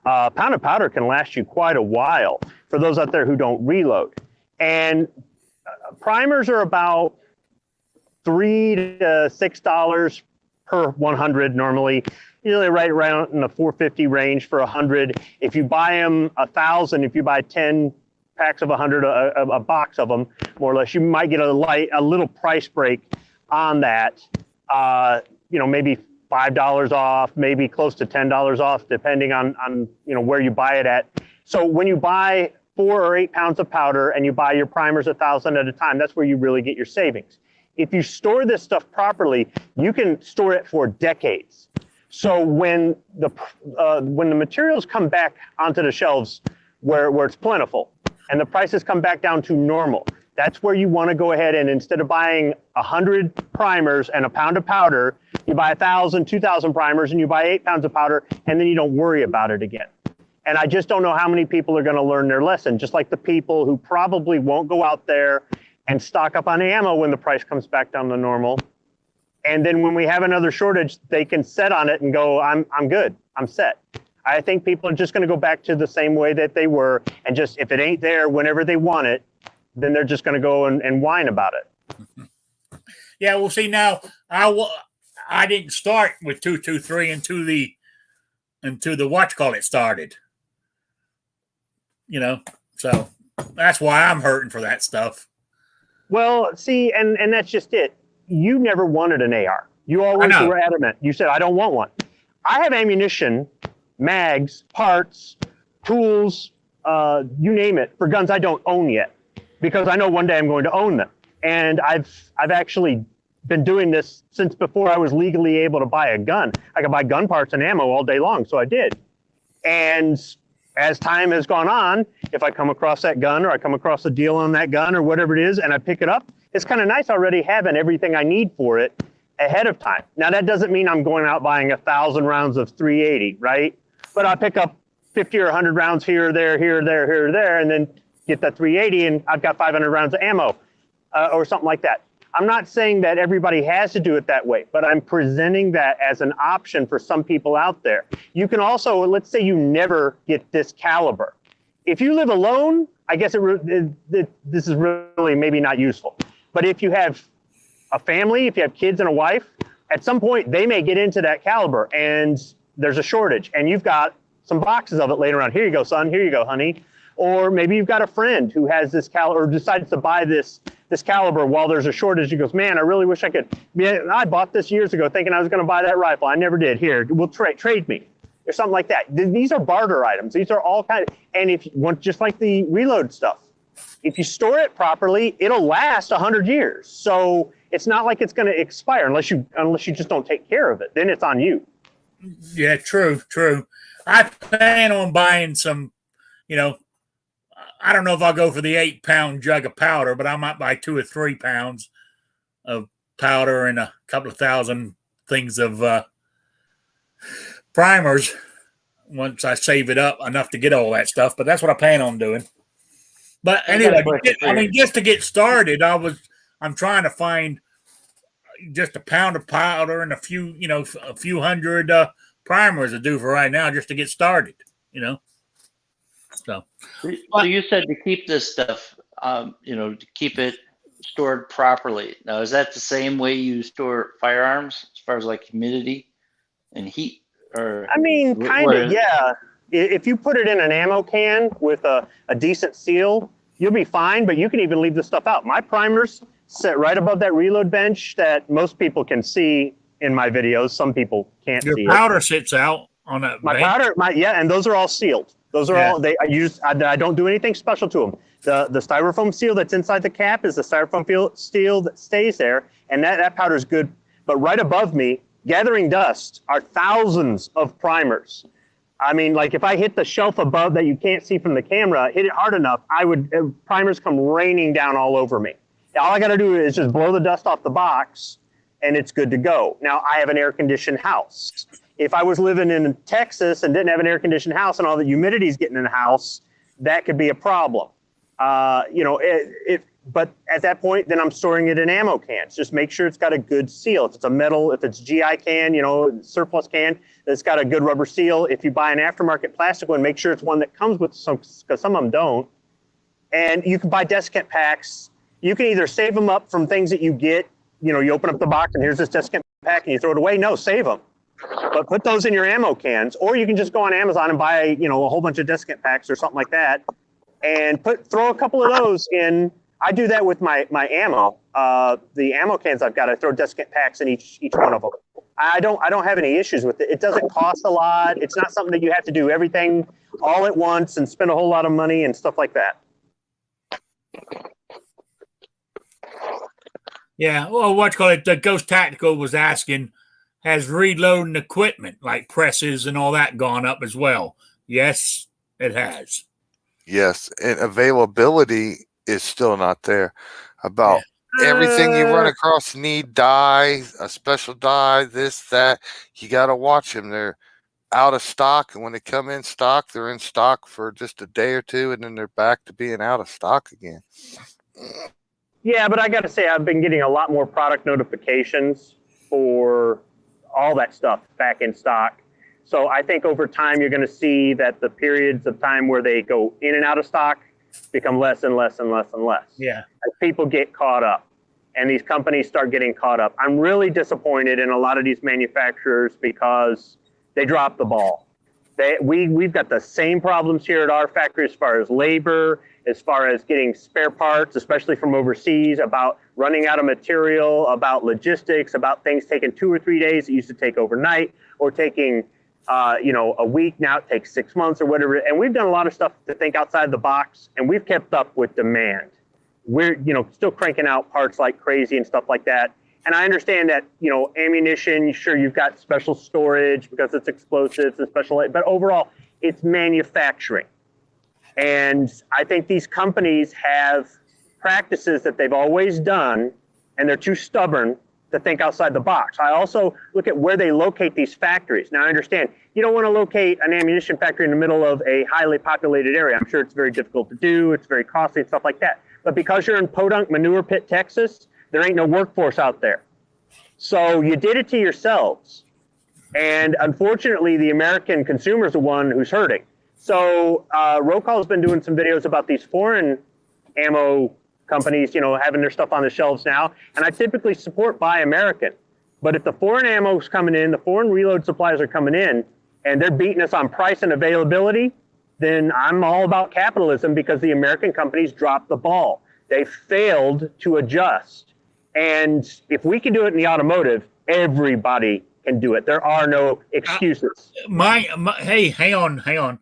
a pound of powder can last you quite a while for those out there who don't reload. And primers are about $3 to $6 per 100 normally. Usually right around in the $4.50 range for 100. If you buy them 1,000, if you buy 10 packs of 100, a box of them, more or less, you might get a little price break on that. Maybe $5 off, maybe close to $10 off, depending on where you buy it at. So when you buy 4 or 8 pounds of powder and you buy your primers 1,000 at a time, that's where you really get your savings. If you store this stuff properly, you can store it for decades. So when the materials come back onto the shelves where it's plentiful and the prices come back down to normal, that's where you want to go ahead and, instead of buying 100 primers and a pound of powder, you buy 1,000, 2,000 primers and you buy 8 pounds of powder, and then you don't worry about it again. And I just don't know how many people are going to learn their lesson, just like the people who probably won't go out there and stock up on ammo when the price comes back down to normal. And then when we have another shortage, they can set on it and go, I'm good, I'm set. I think people are just going to go back to the same way that they were, and just, if it ain't there whenever they want it, then they're just going to go and whine about it. Yeah, well, see, now I didn't start with 223 until the whatchamacallit started. So that's why I'm hurting for that stuff. Well, see, and that's just it. You never wanted an AR. You always were adamant. You said, I don't want one. I have ammunition, mags, parts, tools, you name it, for guns I don't own yet, because I know one day I'm going to own them. And I've actually been doing this since before I was legally able to buy a gun. I could buy gun parts and ammo all day long, so I did. And as time has gone on, if I come across that gun, or I come across a deal on that gun, or whatever it is, and I pick it up, it's kind of nice already having everything I need for it ahead of time. Now, that doesn't mean I'm going out buying 1,000 rounds of 380, right? But I pick up 50 or 100 rounds here, there, and then get that 380, and I've got 500 rounds of ammo, or something like that. I'm not saying that everybody has to do it that way, but I'm presenting that as an option for some people out there. You can also, let's say you never get this caliber. If you live alone, I guess this is really maybe not useful. But if you have a family, if you have kids and a wife, at some point they may get into that caliber and there's a shortage, and you've got some boxes of it laying around. Here you go, son. Here you go, honey. Or maybe you've got a friend who has this caliber, or decides to buy this caliber while there's a shortage. He goes, man, I really wish I could. Man, I bought this years ago thinking I was going to buy that rifle. I never did. Here, we'll trade me, or something like that. These are barter items. These are all kind of, and if you want, just like the reload stuff, If you store it properly, it'll last 100 years. So it's not like it's going to expire unless you just don't take care of it. Then it's on you. Yeah, true. I plan on buying some, I don't know if I'll go for the 8-pound jug of powder, but I might buy 2 or 3 pounds of powder and a couple of thousand things of primers once I save it up enough to get all that stuff. But that's what I plan on doing. But anyway, just to get started, I'm trying to find just a pound of powder and a few hundred primers to do for right now, just to get started. So you said to keep this stuff, to keep it stored properly. Now, is that the same way you store firearms as far as like humidity and heat? Or I mean, kind of, yeah. If you put it in an ammo can with a decent seal, you'll be fine, but you can even leave the stuff out. My primers sit right above that reload bench that most people can see in my videos. Some people can't see it. Your powder sits out on that My bench? powder, and those are all sealed. Those are all, I don't do anything special to them. The styrofoam seal that's inside the cap is the styrofoam seal that stays there, and that powder is good. But right above me, gathering dust, are thousands of primers. I mean, like if I hit the shelf above that you can't see from the camera, hit it hard enough, primers come raining down all over me. All I got to do is just blow the dust off the box, and it's good to go. Now, I have an air-conditioned house. If I was living in Texas and didn't have an air-conditioned house and all the humidity is getting in the house, that could be a problem. But at that point, then I'm storing it in ammo cans. Just make sure it's got a good seal. If it's a metal, if it's GI can, surplus can, that's got a good rubber seal. If you buy an aftermarket plastic one, make sure it's one that comes with some, because some of them don't. And you can buy desiccant packs. You can either save them up from things that you get, you open up the box and here's this desiccant pack and you throw it away. No, save them. But put those in your ammo cans, or you can just go on Amazon and buy, a whole bunch of desiccant packs or something like that, and throw a couple of those in. I do that with my ammo. The ammo cans I've got, I throw desiccant packs in each one of them. I don't have any issues with it. It doesn't cost a lot. It's not something that you have to do everything all at once and spend a whole lot of money and stuff like that. Yeah. Well, the Ghost Tactical was asking, has reloading equipment like presses and all that gone up as well? Yes, it has. Yes, and availability is still not there. About everything you run across, need dye, a special dye, this, that. You got to watch them. They're out of stock, and when they come in stock, they're in stock for just a day or two, and then they're back to being out of stock again. Yeah, but I got to say, I've been getting a lot more product notifications for all that stuff back in stock. So I think over time, you're going to see that the periods of time where they go in and out of stock become less and less and less and less. Yeah. As people get caught up and these companies start getting caught up. I'm really disappointed in a lot of these manufacturers because they dropped the ball. We've got the same problems here at our factory as far as labor, as far as getting spare parts, especially from overseas, about running out of material, about logistics, about things taking 2 or 3 days that used to take overnight, or taking a week. Now it takes 6 months or whatever. And we've done a lot of stuff to think outside the box, and we've kept up with demand. We're still cranking out parts like crazy and stuff like that. And I understand that, ammunition, sure, you've got special storage because it's explosives and but overall, it's manufacturing. And I think these companies have practices that they've always done, and they're too stubborn to think outside the box. I also look at where they locate these factories. Now, I understand you don't want to locate an ammunition factory in the middle of a highly populated area. I'm sure it's very difficult to do. It's very costly and stuff like that. But because you're in Podunk Manure Pit, Texas, there ain't no workforce out there. So you did it to yourselves. And unfortunately, the American consumer is the one who's hurting. So Roll Call has been doing some videos about these foreign ammo companies, having their stuff on the shelves now. And I typically support Buy American. But if the foreign ammo is coming in, the foreign reload supplies are coming in, and they're beating us on price and availability, then I'm all about capitalism, because the American companies dropped the ball. They failed to adjust. And if we can do it in the automotive, everybody can do it. There are no excuses. Hey, hang on.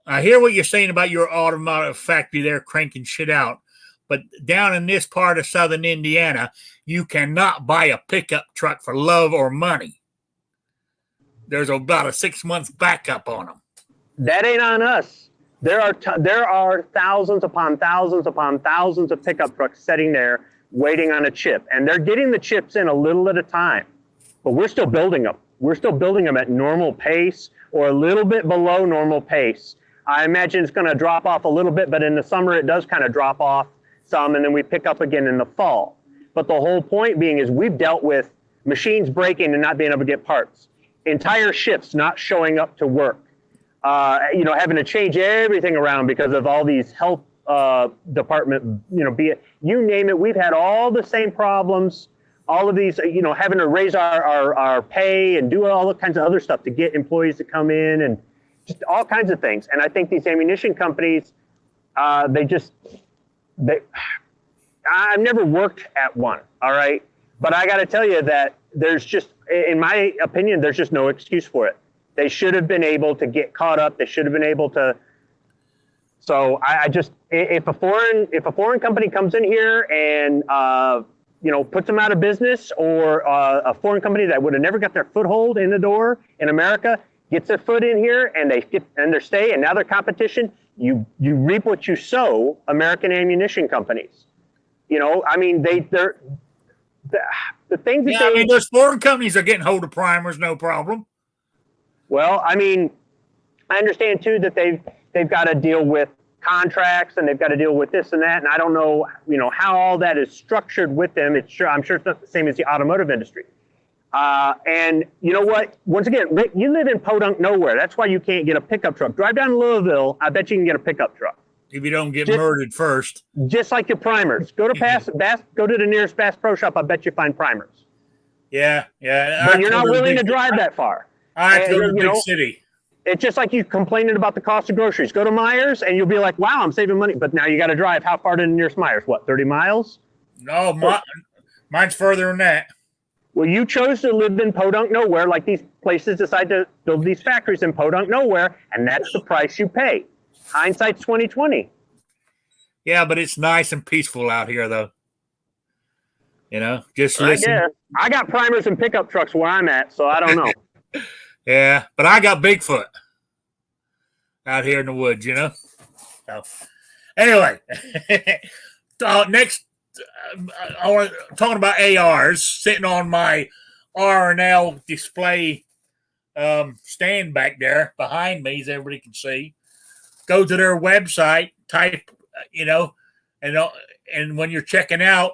I hear what you're saying about your automotive factory there cranking shit out, but down in this part of southern Indiana, you cannot buy a pickup truck for love or money. There's about a 6 months backup on them. That ain't on us. There are thousands upon thousands upon thousands of pickup trucks sitting there waiting on a chip, and they're getting the chips in a little at a time. But we're still building them. We're still building them at normal pace or a little bit below normal pace. I imagine it's going to drop off a little bit, but in the summer it does kind of drop off some, and then we pick up again in the fall. But the whole point being is we've dealt with machines breaking and not being able to get parts, entire shifts not showing up to work, having to change everything around because of all these health department, be it, you name it, we've had all the same problems, all of these, having to raise our pay and do all the kinds of other stuff to get employees to come in and just all kinds of things. And I think these ammunition companies, I've never worked at one, all right? But I got to tell you that there's just, in my opinion, there's just no excuse for it. They should have been able to get caught up. They should have been able to. So I just, if a foreign company comes in here and, puts them out of business, or a foreign company that would have never got their foothold in the door in America gets their foot in here and they stay, and now they're competition, you reap what you sow. American ammunition companies, they're the things that those foreign companies are getting hold of primers, no problem. Well, I understand too that they've got to deal with contracts and they've got to deal with this and that, and I don't know, how all that is structured with them. I'm sure it's not the same as the automotive industry. And you know what? Once again, Rick, you live in podunk nowhere. That's why you can't get a pickup truck. Drive down to Louisville. I bet you can get a pickup truck. If you don't get murdered first. Just like your primers. Go to the nearest Bass Pro Shop. I bet you find primers. Yeah. But you're not willing to drive that far. I have to go to the big city. It's just like you complaining about the cost of groceries. Go to Myers and you'll be like, wow, I'm saving money. But now you got to drive how far to the nearest Myers? What, 30 miles? No, mine's further than that. Well, you chose to live in podunk nowhere, like these places decide to build these factories in podunk nowhere, and that's the price you pay. Hindsight's 20/20. Yeah, but it's nice and peaceful out here, though. Just listen. I got primers and pickup trucks where I'm at, so I don't know. Yeah, but I got Bigfoot out here in the woods, So, anyway, next, talking about ARs, sitting on my R&L display stand back there behind me, as everybody can see. Go to their website, type, and when you're checking out,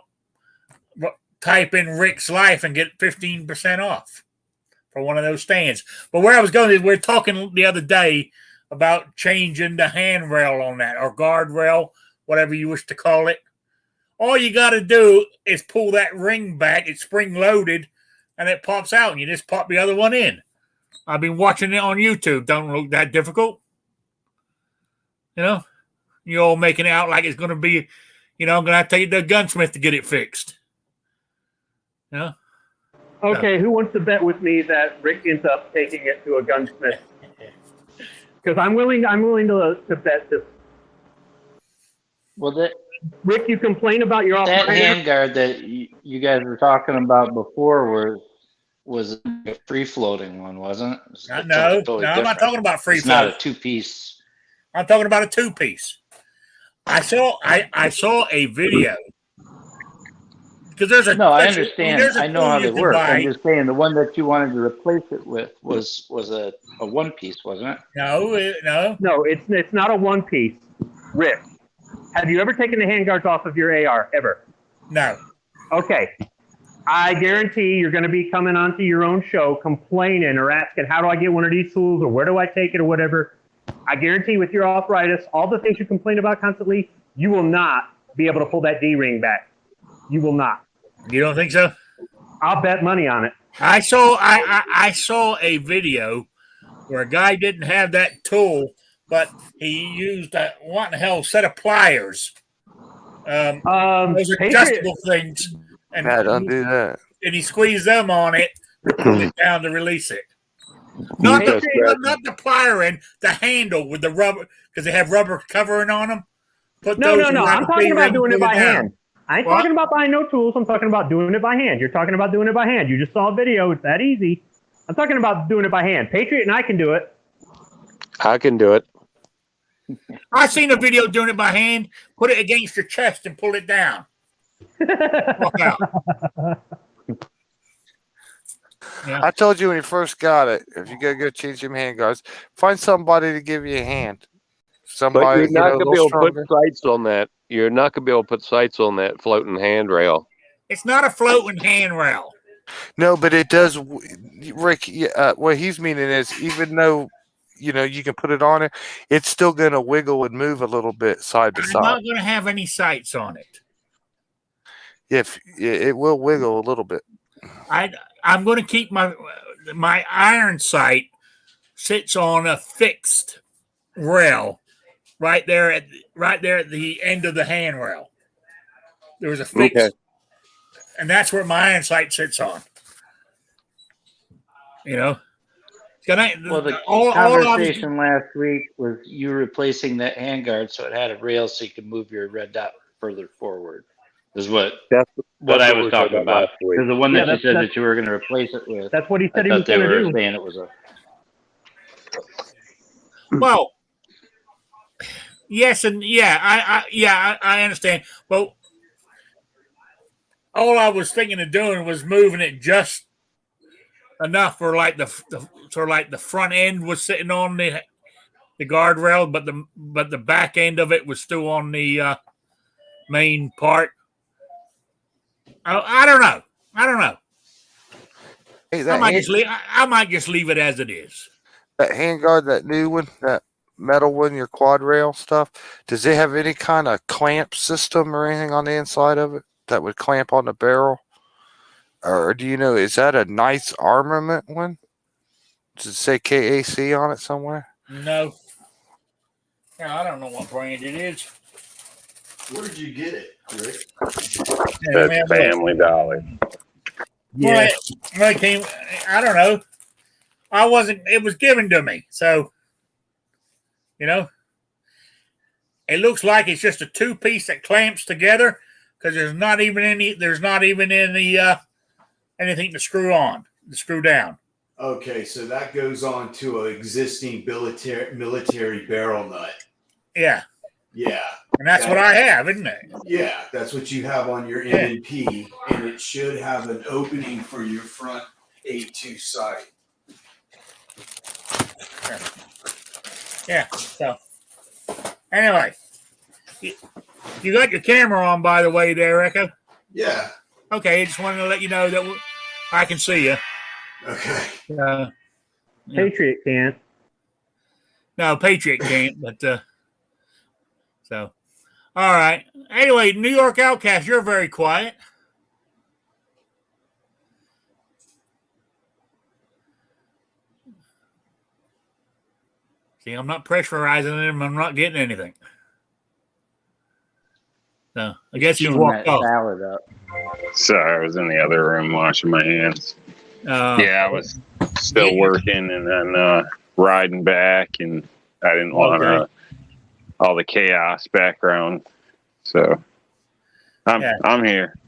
type in Rick's Life and get 15% off for one of those stands. But where I was going is, we were talking the other day about changing the handrail on that, or guardrail, whatever you wish to call it. All you got to do is pull that ring back. It's spring loaded, and it pops out, and you just pop the other one in. I've been watching it on YouTube. Don't look that difficult. You're all making it out like it's going to be, I'm going to have to take it to a gunsmith to get it fixed. Okay, who wants to bet with me that Rick ends up taking it to a gunsmith? Because I'm willing to bet this. Well, Rick, you complain about your that handguard that you guys were talking about before was a free floating one, wasn't it? No, I'm not talking about free floating. It's not a two-piece. I'm talking about a two-piece. I saw a video. Because there's a I understand. I know how they work. I'm just saying the one that you wanted to replace it with was a one piece, wasn't it? No, it's not a one piece. Rick, have you ever taken the handguards off of your AR ever? No. Okay. I guarantee you're going to be coming onto your own show complaining or asking, how do I get one of these tools, or where do I take it, or whatever. I guarantee with your arthritis, all the things you complain about constantly, you will not be able to pull that D-ring back. You will not. You don't think so? I'll bet money on it. I saw a video where a guy didn't have that tool, but he used a set of pliers. Those adjustable things. And don't do that. And he squeezed them on it, pulled it down to release it. Not You the just not the plier end, the handle with the rubber, because they have rubber covering on them. Put No, those no, no. around I'm the talking about P-ring and doing it pull by down. hand. I ain't What? talking about buying no tools. I'm talking about doing it by hand. You're talking about doing it by hand. You just saw a video. It's that easy. I'm talking about doing it by hand. Patriot and I can do it. I can do it. I seen a video doing it by hand. Put it against your chest and pull it down. Walk out. Yeah. I told you when you first got it, if you gotta go change your hand guards, find somebody to give you a hand. But Somebody, you're not a going to be little able to put stronger. sights on that. You're not going to be able to put sights on that floating handrail. It's not a floating handrail. No, but it does, Rick. What he's meaning is, even though you can put it on it, it's still gonna wiggle and move a little bit side to I'm side. not going to have any sights on it. If it will wiggle a little bit. I'm going to keep my iron sight sits on a fixed rail right there at the end of the handrail. There was a fixed, Okay. and that's where my iron sight sits on. You know, Well, the all I was, conversation last week was you replacing that handguard so it had a rail so you could move your red dot further forward. Is what That's I we was were talking about. last week. Because the one Yeah, that you said that's- that you were going to replace it with, That's what he I said he was thought they going to were do. saying it was a. well, yes, and yeah, I understand. But all I was thinking of doing was moving it just enough for like the front end was sitting on the guardrail, but the back end of it was still on the main part. I don't know. Hey, I might just leave it as it is. that handguard, that new one, that metal one, your quad rail stuff, does it have any kind of clamp system or anything on the inside of it that would clamp on the barrel? Or do you know, is that a nice armament one? Does it say KAC on it somewhere? No. I don't know what brand it is. Where did you get it, Rick? That's Family Dollar. Well, it came. I don't know. I wasn't. It was given to me, so it looks like it's just a two-piece that clamps together because there's not even any anything to screw down. Okay, so that goes on to an existing military barrel nut. Yeah, Yeah. and that's what I have, isn't it? Yeah, that's what you have on your M&P, and it should have an opening for your front A2 sight. Yeah. So anyway, you got your camera on, by the way, there, Echo. Yeah. Okay, I just wanted to let you know that I can see you. Okay. Yeah. Patriot can't. No, Patriot can't, but so all right. Anyway, New York Outcast, you're very quiet. See, I'm not pressurizing him. I'm not getting anything. So I guess he's chewing walked that off. salad up. Sorry, I was in the other room washing my hands. Yeah, I was still working and then riding back, and I didn't want all the chaos background. So I'm here.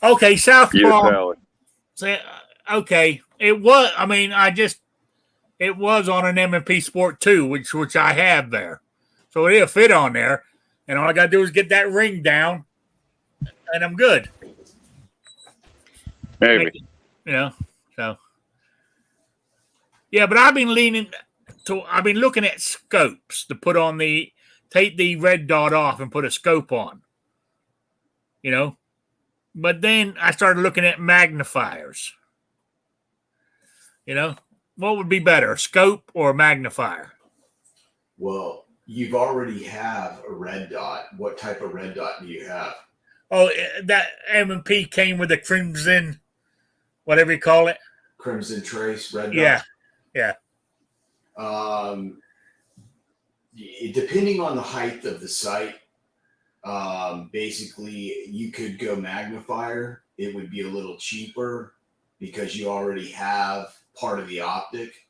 Okay, Southpaw. You Okay, it was. I mean, it was on an M&P Sport 2, which I have there, so it'll fit on there, and all I got to do is get that ring down, and I'm good. Maybe. So yeah, but I've been looking at scopes to put on take the red dot off and put a scope on. But then I started looking at magnifiers. What would be better, a scope or a magnifier? Well, you've already have a red dot. What type of red dot do you have? Oh, that M&P came with a crimson, whatever you call it. Crimson Trace red dot? Yeah. Depending on the height of the sight, basically you could go magnifier. It would be a little cheaper because you already have part of the optic.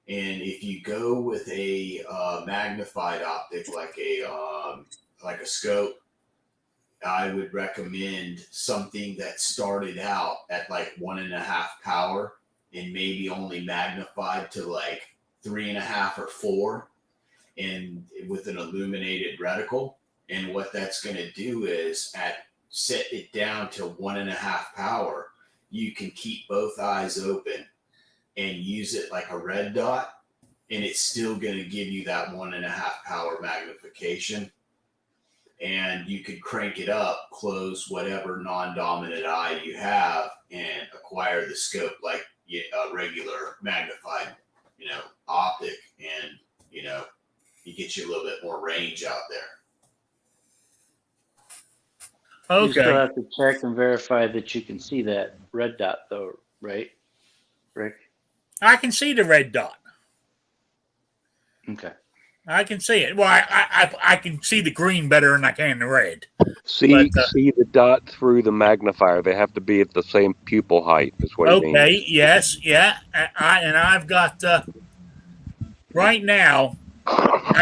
And if you go with a magnified optic like a scope, I would recommend something that started out at like 1.5 power and maybe only magnified to like 3.5 or 4, and with an illuminated reticle. And what that's going to do is set it down to 1.5 power. You can keep both eyes open and use it like a red dot, and it's still going to give you that 1.5 power magnification. And you could crank it up, close whatever non-dominant eye you have, and acquire the scope like a regular magnified, optic, and it gets you a little bit more range out there. You still Okay. have to check and verify that you can see that red dot, though, right, Rick? I can see the red dot. Okay. I can see it. Well, I can see the green better than I can the red. See But, see the dot through the magnifier. They have to be at the same pupil height. Is what he means. Okay. Yes. Yeah. I've got right now. I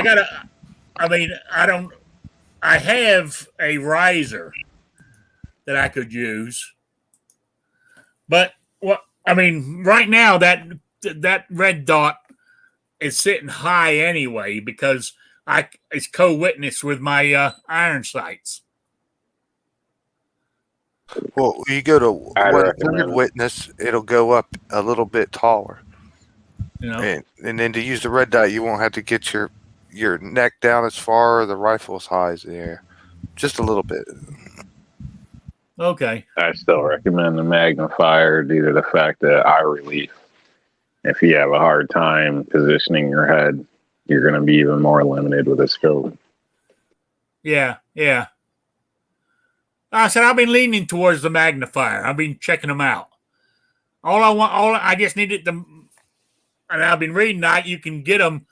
have a riser that I could use, but right now that red dot is sitting high anyway because it's co-witness with my iron sights. Well, you go to I'd 1/3 recommend it. witness, it'll go up a little bit taller. You know. And then to use the red dot, you won't have to get your neck down as far or the rifle as high as the air. Just a little bit. Okay. I still recommend the magnifier due to the fact that eye relief. If you have a hard time positioning your head, you're going to be even more limited with a scope. Yeah. Yeah. I said I've been leaning towards the magnifier. I've been checking them out. I just needed them, and I've been reading that you can get them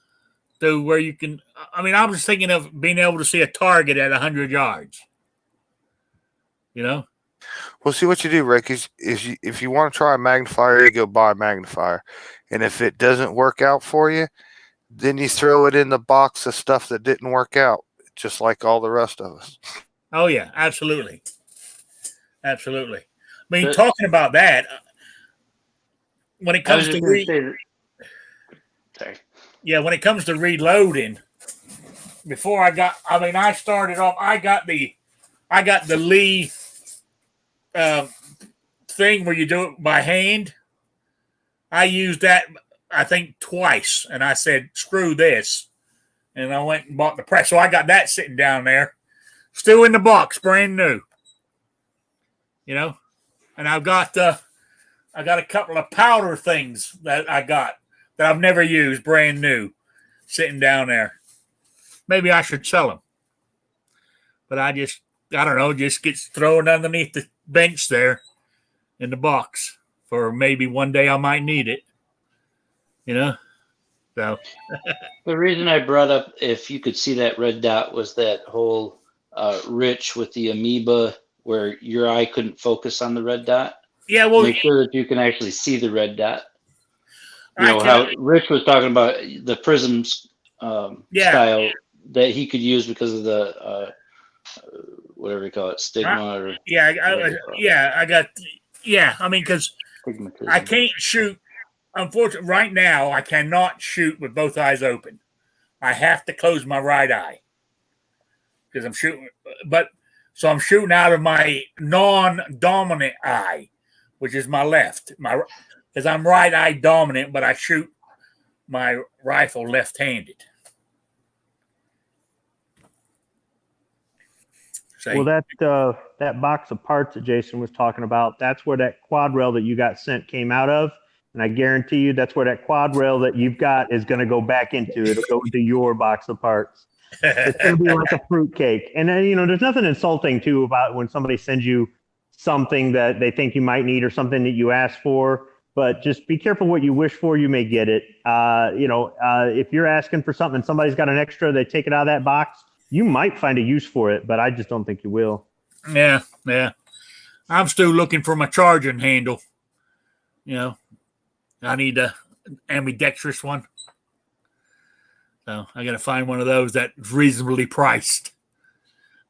to where you can. I was thinking of being able to see a target at 100 yards. Well, see what you do, Rick, is if you want to try a magnifier, you go buy a magnifier. And if it doesn't work out for you, then you throw it in the box of stuff that didn't work out, just like all the rest of us. Oh yeah, absolutely, absolutely. But- Talking about that, when it I was comes just to going to say that. Sorry. when it comes to reloading, before I started off. I got the Lee thing where you do it by hand. I used that, I think, twice, and I said, "Screw this," and I went and bought the press. So I got that sitting down there, still in the box, brand new. And I've got a couple of powder things that I got that I've never used, brand new, sitting down there. Maybe I should sell them, but I don't know, just gets thrown underneath the bench there in the box for maybe one day I might need it. So The reason I brought up if you could see that red dot was that whole Rich with the amoeba where your eye couldn't focus on the red dot. yeah, well, Make sure that you can actually see the red dot. I How Rich was talking about the prisms Yeah. style that he could use because of the whatever you call it, stigma or because stigmatism. I can't shoot. Unfortunately, right now I cannot shoot with both eyes open. I have to close my right eye because I'm shooting. So I'm shooting out of my non-dominant eye, which is my left. Because I'm right eye dominant, but I shoot my rifle left-handed. Well, that box of parts that Jason was talking about, that's where that quad rail that you got sent came out of. And I guarantee you that's where that quad rail that you've got is going to go back into. It'll go into your box of parts. It's going to be like a fruitcake. And then, there's nothing insulting, too, about when somebody sends you something that they think you might need or something that you ask for. But just be careful what you wish for. You may get it. If you're asking for something and somebody's got an extra, they take it out of that box, you might find a use for it, but I just don't think you will. Yeah. I'm still looking for my charging handle. I need a ambidextrous one. So I got to find one of those that's reasonably priced.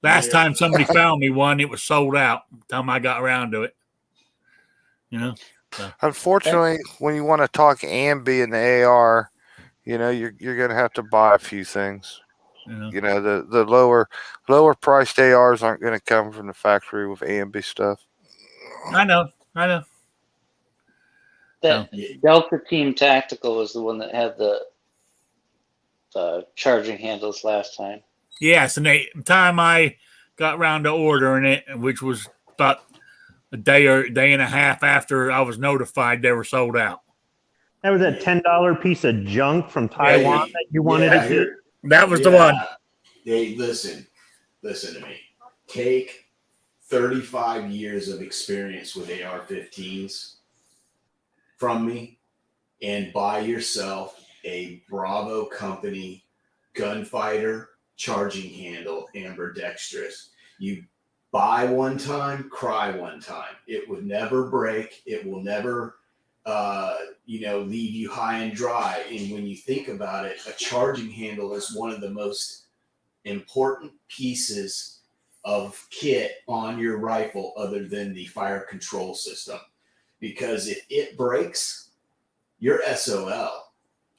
Last time somebody found me one, it was sold out. By the time I got around to it, you know. So. Unfortunately, when you want to talk ambi and the AR, you know, you're gonna have to buy a few things. Yeah. You know, the lower priced ARs aren't going to come from the factory with ambi stuff. I know. That Delta Team Tactical was the one that had the charging handles last time. Yes, and the time I got around to ordering it, which was about a day and a half after I was notified, they were sold out. That was that $10 piece of junk from Taiwan that you wanted to keep. That was the one. They listen to me. Take 35 years of experience with AR-15s from me and buy yourself a Bravo Company gunfighter charging handle ambidextrous. You buy one time, cry one time. It would never break. It will never leave you high and dry. And when you think about it, a charging handle is one of the most important pieces of kit on your rifle other than the fire control system. Because if it breaks, you're SOL.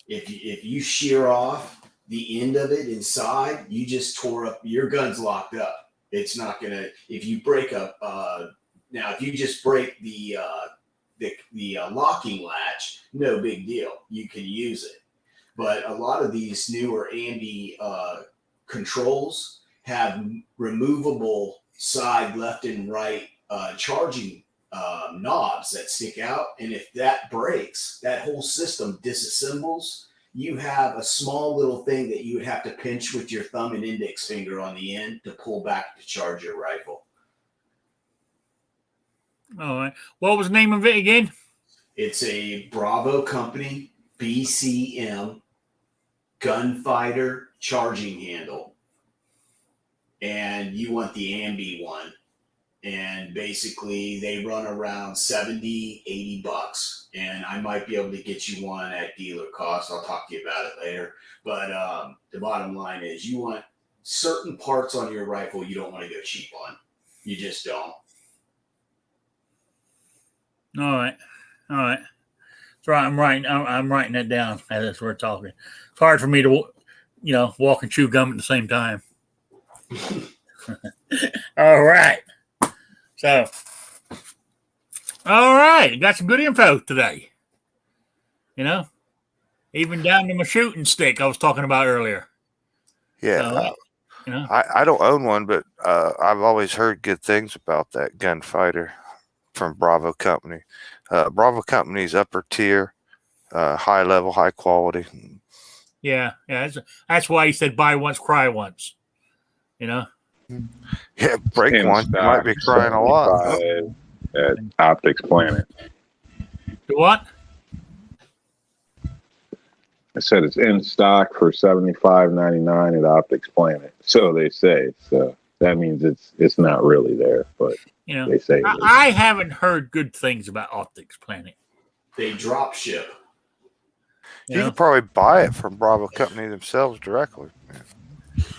If you shear off the end of it inside, you just tore up, your gun's locked up. It's not gonna, if you break up, now if you just break the locking latch, no big deal. You can use it. But a lot of these newer ambi controls have removable side left and right charging knobs that stick out. And if that breaks, that whole system disassembles. You have a small little thing that you would have to pinch with your thumb and index finger on the end to pull back to charge your rifle. All right. What was the name of it again? It's a Bravo Company BCM gunfighter charging handle. And you want the ambi one. And basically they run around $70, $80. And I might be able to get you one at dealer cost. I'll talk to you about it later. But the bottom line is you want certain parts on your rifle you don't want to go cheap on. You just don't. All right. So I'm writing that down as we're talking. It's hard for me to, walk and chew gum at the same time. All right. So, all right. Got some good info today. Even down to my shooting stick I was talking about earlier. Yeah. So, I don't own one, but I've always heard good things about that gunfighter from Bravo Company. Bravo Company's upper tier, high level, high quality. Yeah. That's why he said buy once, cry once. Yeah, break one. You might be crying a lot. At Optics Planet. The what? I said it's in stock for $75.99 at Optics Planet. So they say. So that means it's not really there, but they say. I haven't heard good things about Optics Planet. They drop ship. You can probably buy it from Bravo Company themselves directly.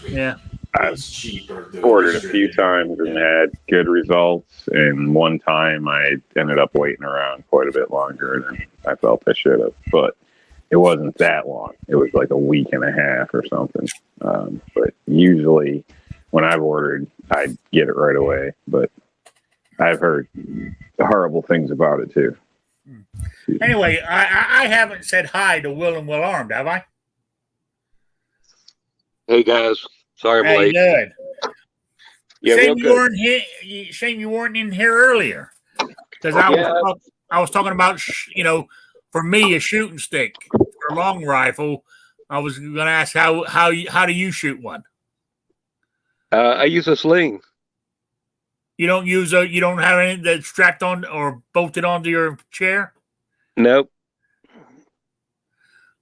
Yeah. I've cheaper. Ordered a few times and had good results, and one time I ended up waiting around quite a bit longer than I felt I should have. But it wasn't that long. It was like a week and a half or something. But usually when I've ordered, I get it right away. But I've heard horrible things about it too. Anyway, I haven't said hi to Will and Will Armed, have I? Hey guys, sorry I'm How late. you doing? Yeah, Shame real you good. weren't here. Shame you weren't in here earlier, because I was talking about for me a shooting stick for a long rifle. I was going to ask how do you shoot one? I use a sling. You don't you don't have anything that's strapped on or bolted onto your chair? Nope.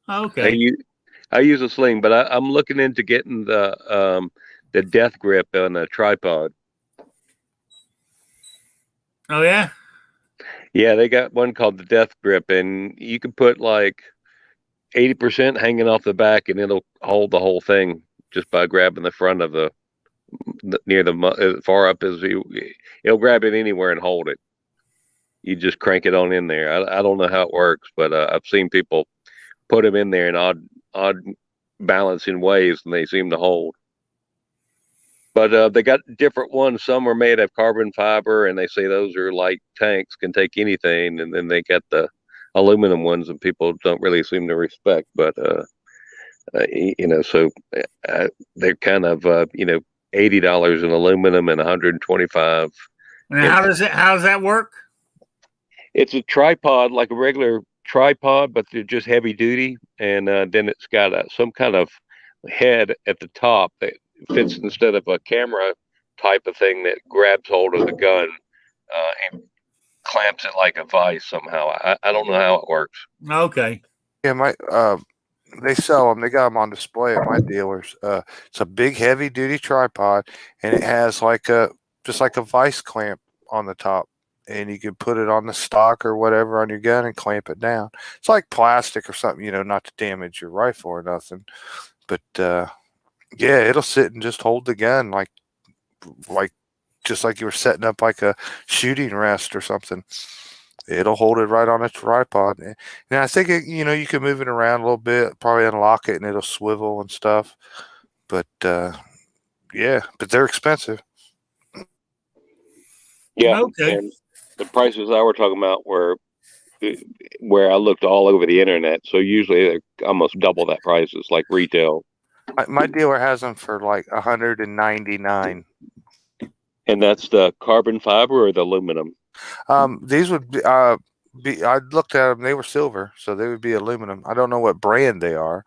Okay. I use a sling, but I'm looking into getting the death grip on a tripod. Oh yeah. Yeah, they got one called the Death Grip, and you can put like 80% hanging off the back, and it'll hold the whole thing just by grabbing the front of the near the far up as it'll grab it anywhere and hold it. You just crank it on in there. I don't know how it works, but I've seen people put them in there in odd balancing ways, and they seem to hold. But they got different ones. Some are made of carbon fiber, and they say those are like tanks, can take anything. And then they got the aluminum ones, and people don't really seem to respect. But so they're kind of $80 in aluminum and 125. And how does that work? It's a tripod, like a regular tripod, but they're just heavy duty, and then it's got some kind of head at the top that fits instead of a camera type of thing that grabs hold of the gun and clamps it like a vise somehow. I don't know how it works. Okay. Yeah, they sell them. They got them on display at my dealers. It's a big, heavy-duty tripod, and it has just like a vice clamp on the top, and you can put it on the stock or whatever on your gun and clamp it down. It's like plastic or something, not to damage your rifle or nothing. But yeah, it'll sit and just hold the gun like just like you were setting up like a shooting rest or something. It'll hold it right on a tripod. And I think you can move it around a little bit, probably unlock it, and it'll swivel and stuff. But yeah, but they're expensive. Yeah, okay. And the prices I were talking about were where I looked all over the internet. So usually they're almost double that price. It's like retail. My dealer has them for like $199. And that's the carbon fiber or the aluminum? These would be. I looked at them; they were silver, so they would be aluminum. I don't know what brand they are,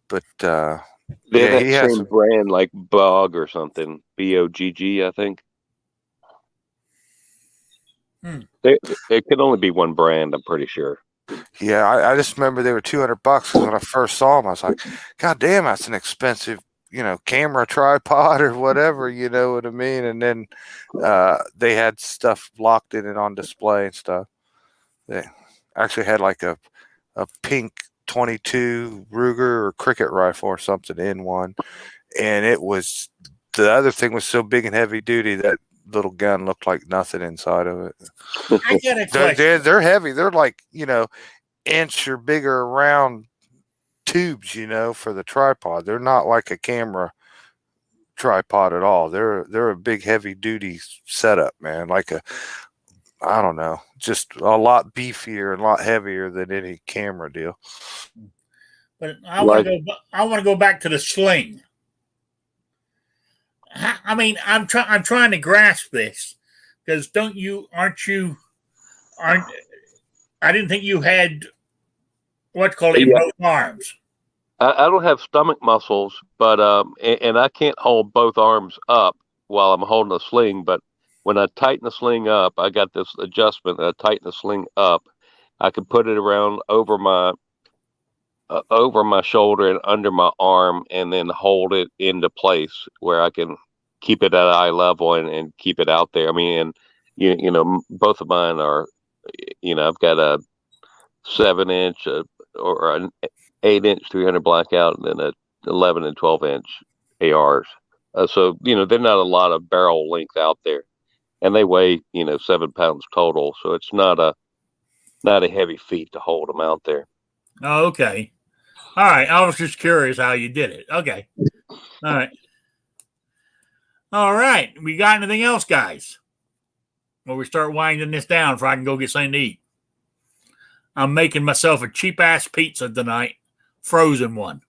but they're yeah, that same brand, like Bog or something. BOGG, I think. It can only be one brand, I'm pretty sure. Yeah, I just remember they were $200 because when I first saw them, I was like, "God damn, that's an expensive, camera tripod or whatever." You know what I mean? And then they had stuff locked in it on display and stuff. They actually had like a pink 22 Ruger or Cricket rifle or something in one, and the other thing was so big and heavy duty that little gun looked like nothing inside of it. I got a question. They're heavy. They're like inch or bigger round tubes, for the tripod. They're not like a camera tripod at all. They're a big heavy duty setup, man. I don't know, just a lot beefier and a lot heavier than any camera deal. But I want to go back to the sling. I mean, I'm trying to grasp this because I didn't think you had what's called in both arms. I don't have stomach muscles, but and I can't hold both arms up while I'm holding a sling. But when I tighten the sling up, I got this adjustment. I tighten the sling up. I can put it around over my shoulder and under my arm, and then hold it into place where I can keep it at eye level and keep it out there. I mean, and both of mine are, I've got a 7-inch or an 8-inch 300 blackout, and then a 11 and 12-inch ARs. So they're not a lot of barrel length out there, and they weigh 7 pounds total. So it's not a heavy feat to hold them out there. Oh, okay. All right. I was just curious how you did it. Okay. All right. All right. We got anything else, guys? Well, we start winding this down so I can go get something to eat. I'm making myself a cheap ass pizza tonight, frozen one.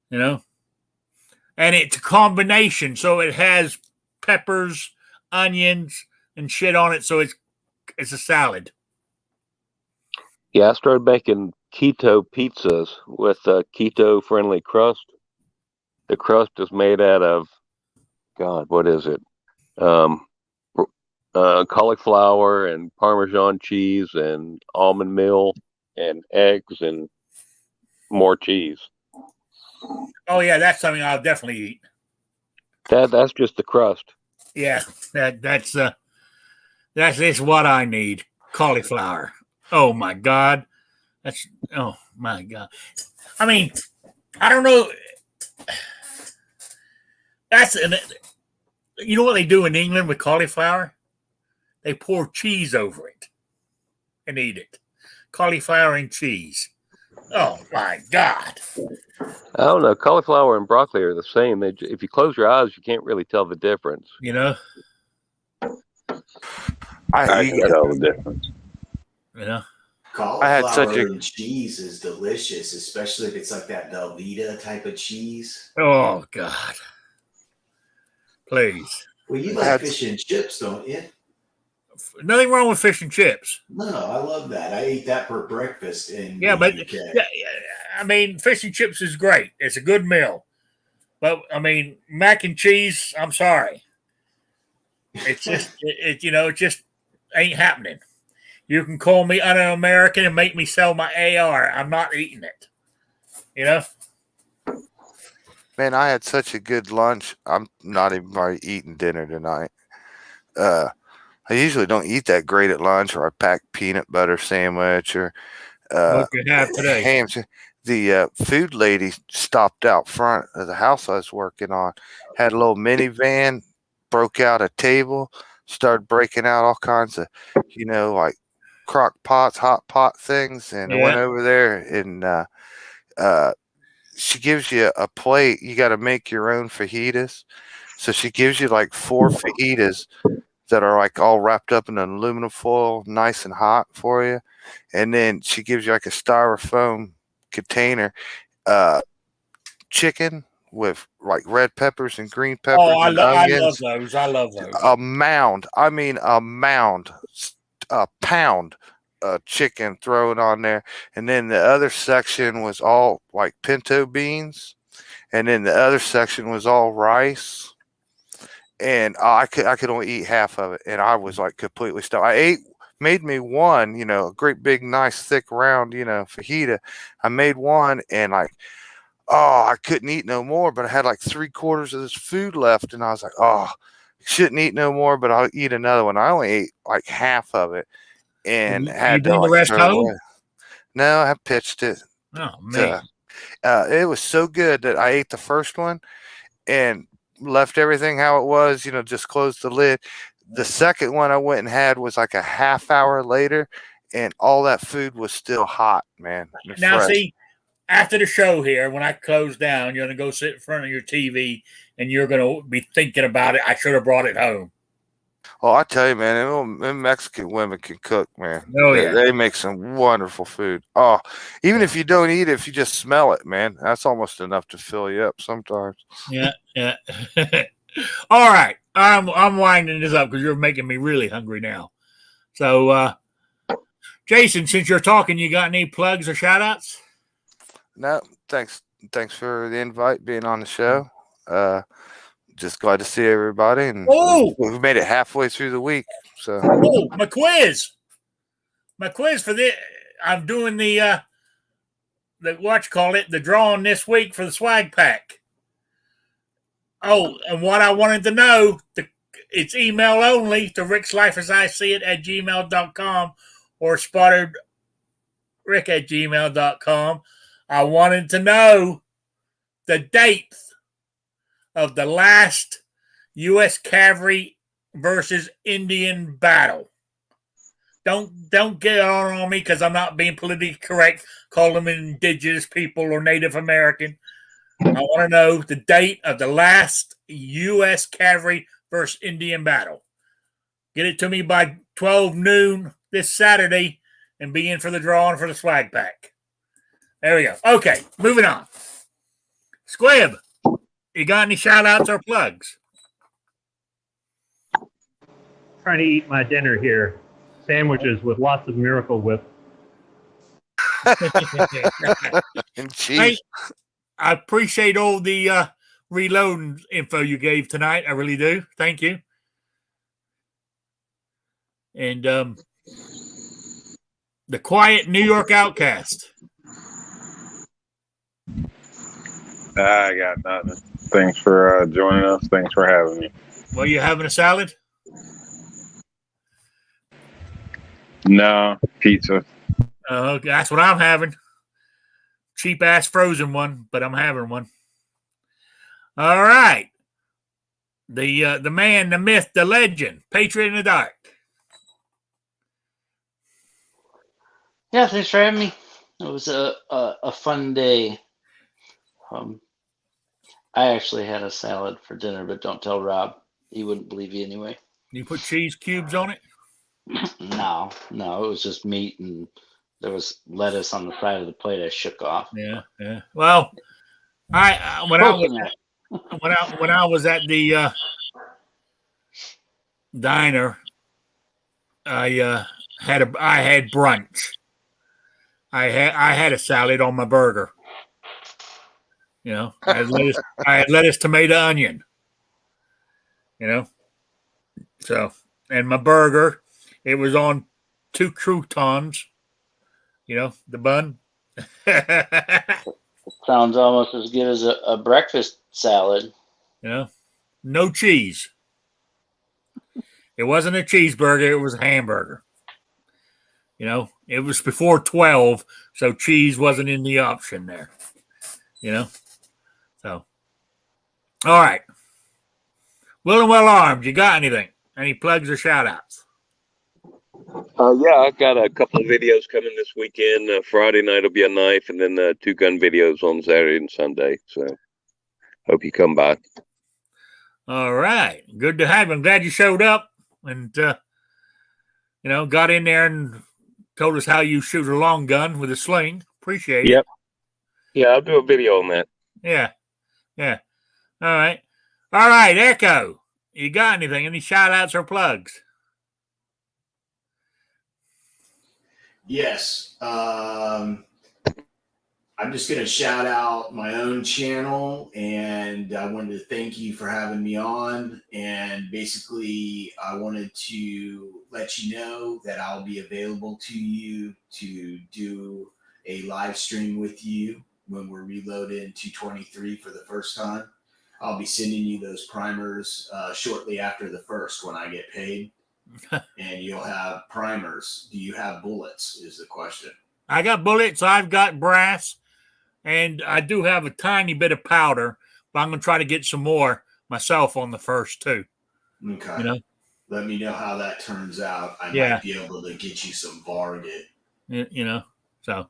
And it's a combination, so it has peppers, onions, and shit on it, so it's a salad. Yeah, I started making keto pizzas with a keto-friendly crust. The crust is made out of, God, what is it? Cauliflower and Parmesan cheese and almond meal and eggs and more cheese. Oh yeah, that's something I'll definitely eat. That's just the crust. Yeah, that's what I need. cauliflower. Oh my God. Oh my God. I mean, I don't know. You know what they do in England with cauliflower? They pour cheese over it and eat it. Cauliflower and cheese. Oh my God. I don't know. Cauliflower and broccoli are the same. If you close your eyes, you can't really tell the difference. You know? I can tell the difference. Yeah. Cauliflower and cheese is delicious, especially if it's like that Velveeta type of cheese. Oh God. Please. Well, you like fish and chips, don't you? Nothing wrong with fish and chips. No, I love that. I ate that for breakfast in Yeah, but UK. I mean, fish and chips is great. It's a good meal. But I mean, mac and cheese, I'm sorry. It's just it just ain't happening. You can call me un-American and make me sell my AR. I'm not eating it. You know? Man, I had such a good lunch. I'm not even probably eating dinner tonight. I usually don't eat that great at lunch, or I pack peanut butter sandwich or what you have today? ham. The food lady stopped out front of the house I was working on, had a little minivan, broke out a table, started breaking out all kinds of, like crock pots, hot pot things, and I went over there and she gives you a plate. You got to make your own fajitas. So she gives you like 4 fajitas that are like all wrapped up in an aluminum foil, nice and hot for you. And then she gives you like a styrofoam container, chicken with like red peppers and green peppers and onions. I love those. A mound. I mean, a pound chicken thrown on there. And then the other section was all like pinto beans. And then the other section was all rice. And I could only eat half of it, and I was like completely stuffed. Made me one, a great big, nice, thick, round, fajita. I made one, and I couldn't eat no more. But I had like 3/4 of this food left, and I was like, shouldn't eat no more, but I'll eat another one. I only ate like half of it, and had to the rest home. Away. No, I pitched it. Oh man, it was so good that I ate the first one, and left everything how it was, just closed the lid. The second one I went and had was like a half hour later, and all that food was still hot, man. Now, see, after the show here, when I close down, you're going to go sit in front of your TV, and you're going to be thinking about it. I should have brought it home. Oh, I tell you, man, them Mexican women can cook, man. Oh, yeah. They make some wonderful food. Oh, even if you don't eat it, if you just smell it, man, that's almost enough to fill you up sometimes. Yeah. All right. I'm winding this up because you're making me really hungry now. So, Jason, since you're talking, you got any plugs or shout-outs? No, thanks for the invite, being on the show. Just glad to see everybody, and we've made it halfway through the week. So, my quiz for this. I'm doing the the drawing this week for the swag pack. Oh, and what I wanted to know, it's email only to rickslifeasiseeit@gmail.com or spotterrick@gmail.com. I wanted to know the date of the last U.S. cavalry versus Indian battle. Don't get on me because I'm not being politically correct. Call them indigenous people or Native American. I want to know the date of the last U.S. cavalry versus Indian battle. Get it to me by 12 noon this Saturday and be in for the drawing for the swag pack. There we go. Okay, moving on. Squib. You got any shout-outs or plugs? Trying to eat my dinner here. Sandwiches with lots of Miracle Whip. And cheese. I appreciate all the reloading info you gave tonight. I really do. Thank you. And the quiet New York outcast. I got nothing. Thanks for joining us. Thanks for having me. Well, you having a salad? No, pizza. That's what I'm having. Cheap ass frozen one, but I'm having one. All right. The man, the myth, the legend, Patriot in the Dark. Yeah, thanks for having me. It was a fun day. I actually had a salad for dinner, but don't tell Rob. He wouldn't believe you anyway. You put cheese cubes on it? No, it was just meat, and there was lettuce on the side of the plate I shook off. Yeah. Well, when I was at the diner, I had brunch. I had a salad on my burger. You know, I had lettuce, tomato, onion. You know, so, and my burger, it was on 2 croutons. You know, the bun. Sounds almost as good as a breakfast salad. You know, no cheese. It wasn't a cheeseburger, it was a hamburger. You know, it was before 12, so cheese wasn't in the option there. You know? So, all right. Will and well armed, you got anything? Any plugs or shout outs? Yeah, I've got a couple of videos coming this weekend. Friday night will be a knife, and then 2 gun videos on Saturday and Sunday. So, hope you come by. All right. Good to have you. I'm glad you showed up and, you know, got in there and told us how you shoot a long gun with a sling. Appreciate it. Yep. Yeah, I'll do a video on that. Yeah. All right. Echo, you got anything? Any shout outs or plugs? Yes. I'm just going to shout out my own channel, and I wanted to thank you for having me on. And basically, I wanted to let you know that I'll be available to you to do a live stream with you when we're reloaded 223 for the first time. I'll be sending you those primers shortly after the first when I get paid. And you'll have primers. Do you have bullets is the question. I got bullets. I've got brass. And I do have a tiny bit of powder, but I'm going to try to get some more myself on the first too. Okay. You know? Let me know how that turns out. I might be able to get you some varget. You know? So,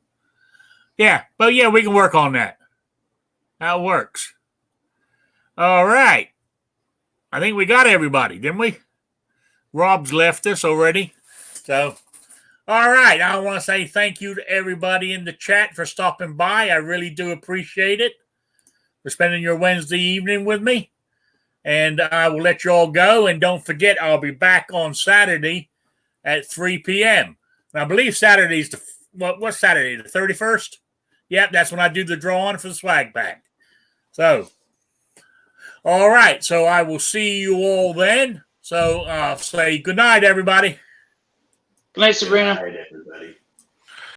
yeah. But yeah, we can work on that. That works. All right. I think we got everybody, didn't we? Rob's left us already. So, all right. I want to say thank you to everybody in the chat for stopping by. I really do appreciate it, for spending your Wednesday evening with me. And I will let you all go. And don't forget, I'll be back on Saturday at 3 p.m. And I believe Saturday's what's Saturday? The 31st? Yep, that's when I do the drawing for the swag bag. So, all right. So I will see you all then. So say good night, everybody. Good night, Sabrina. Good night, everybody.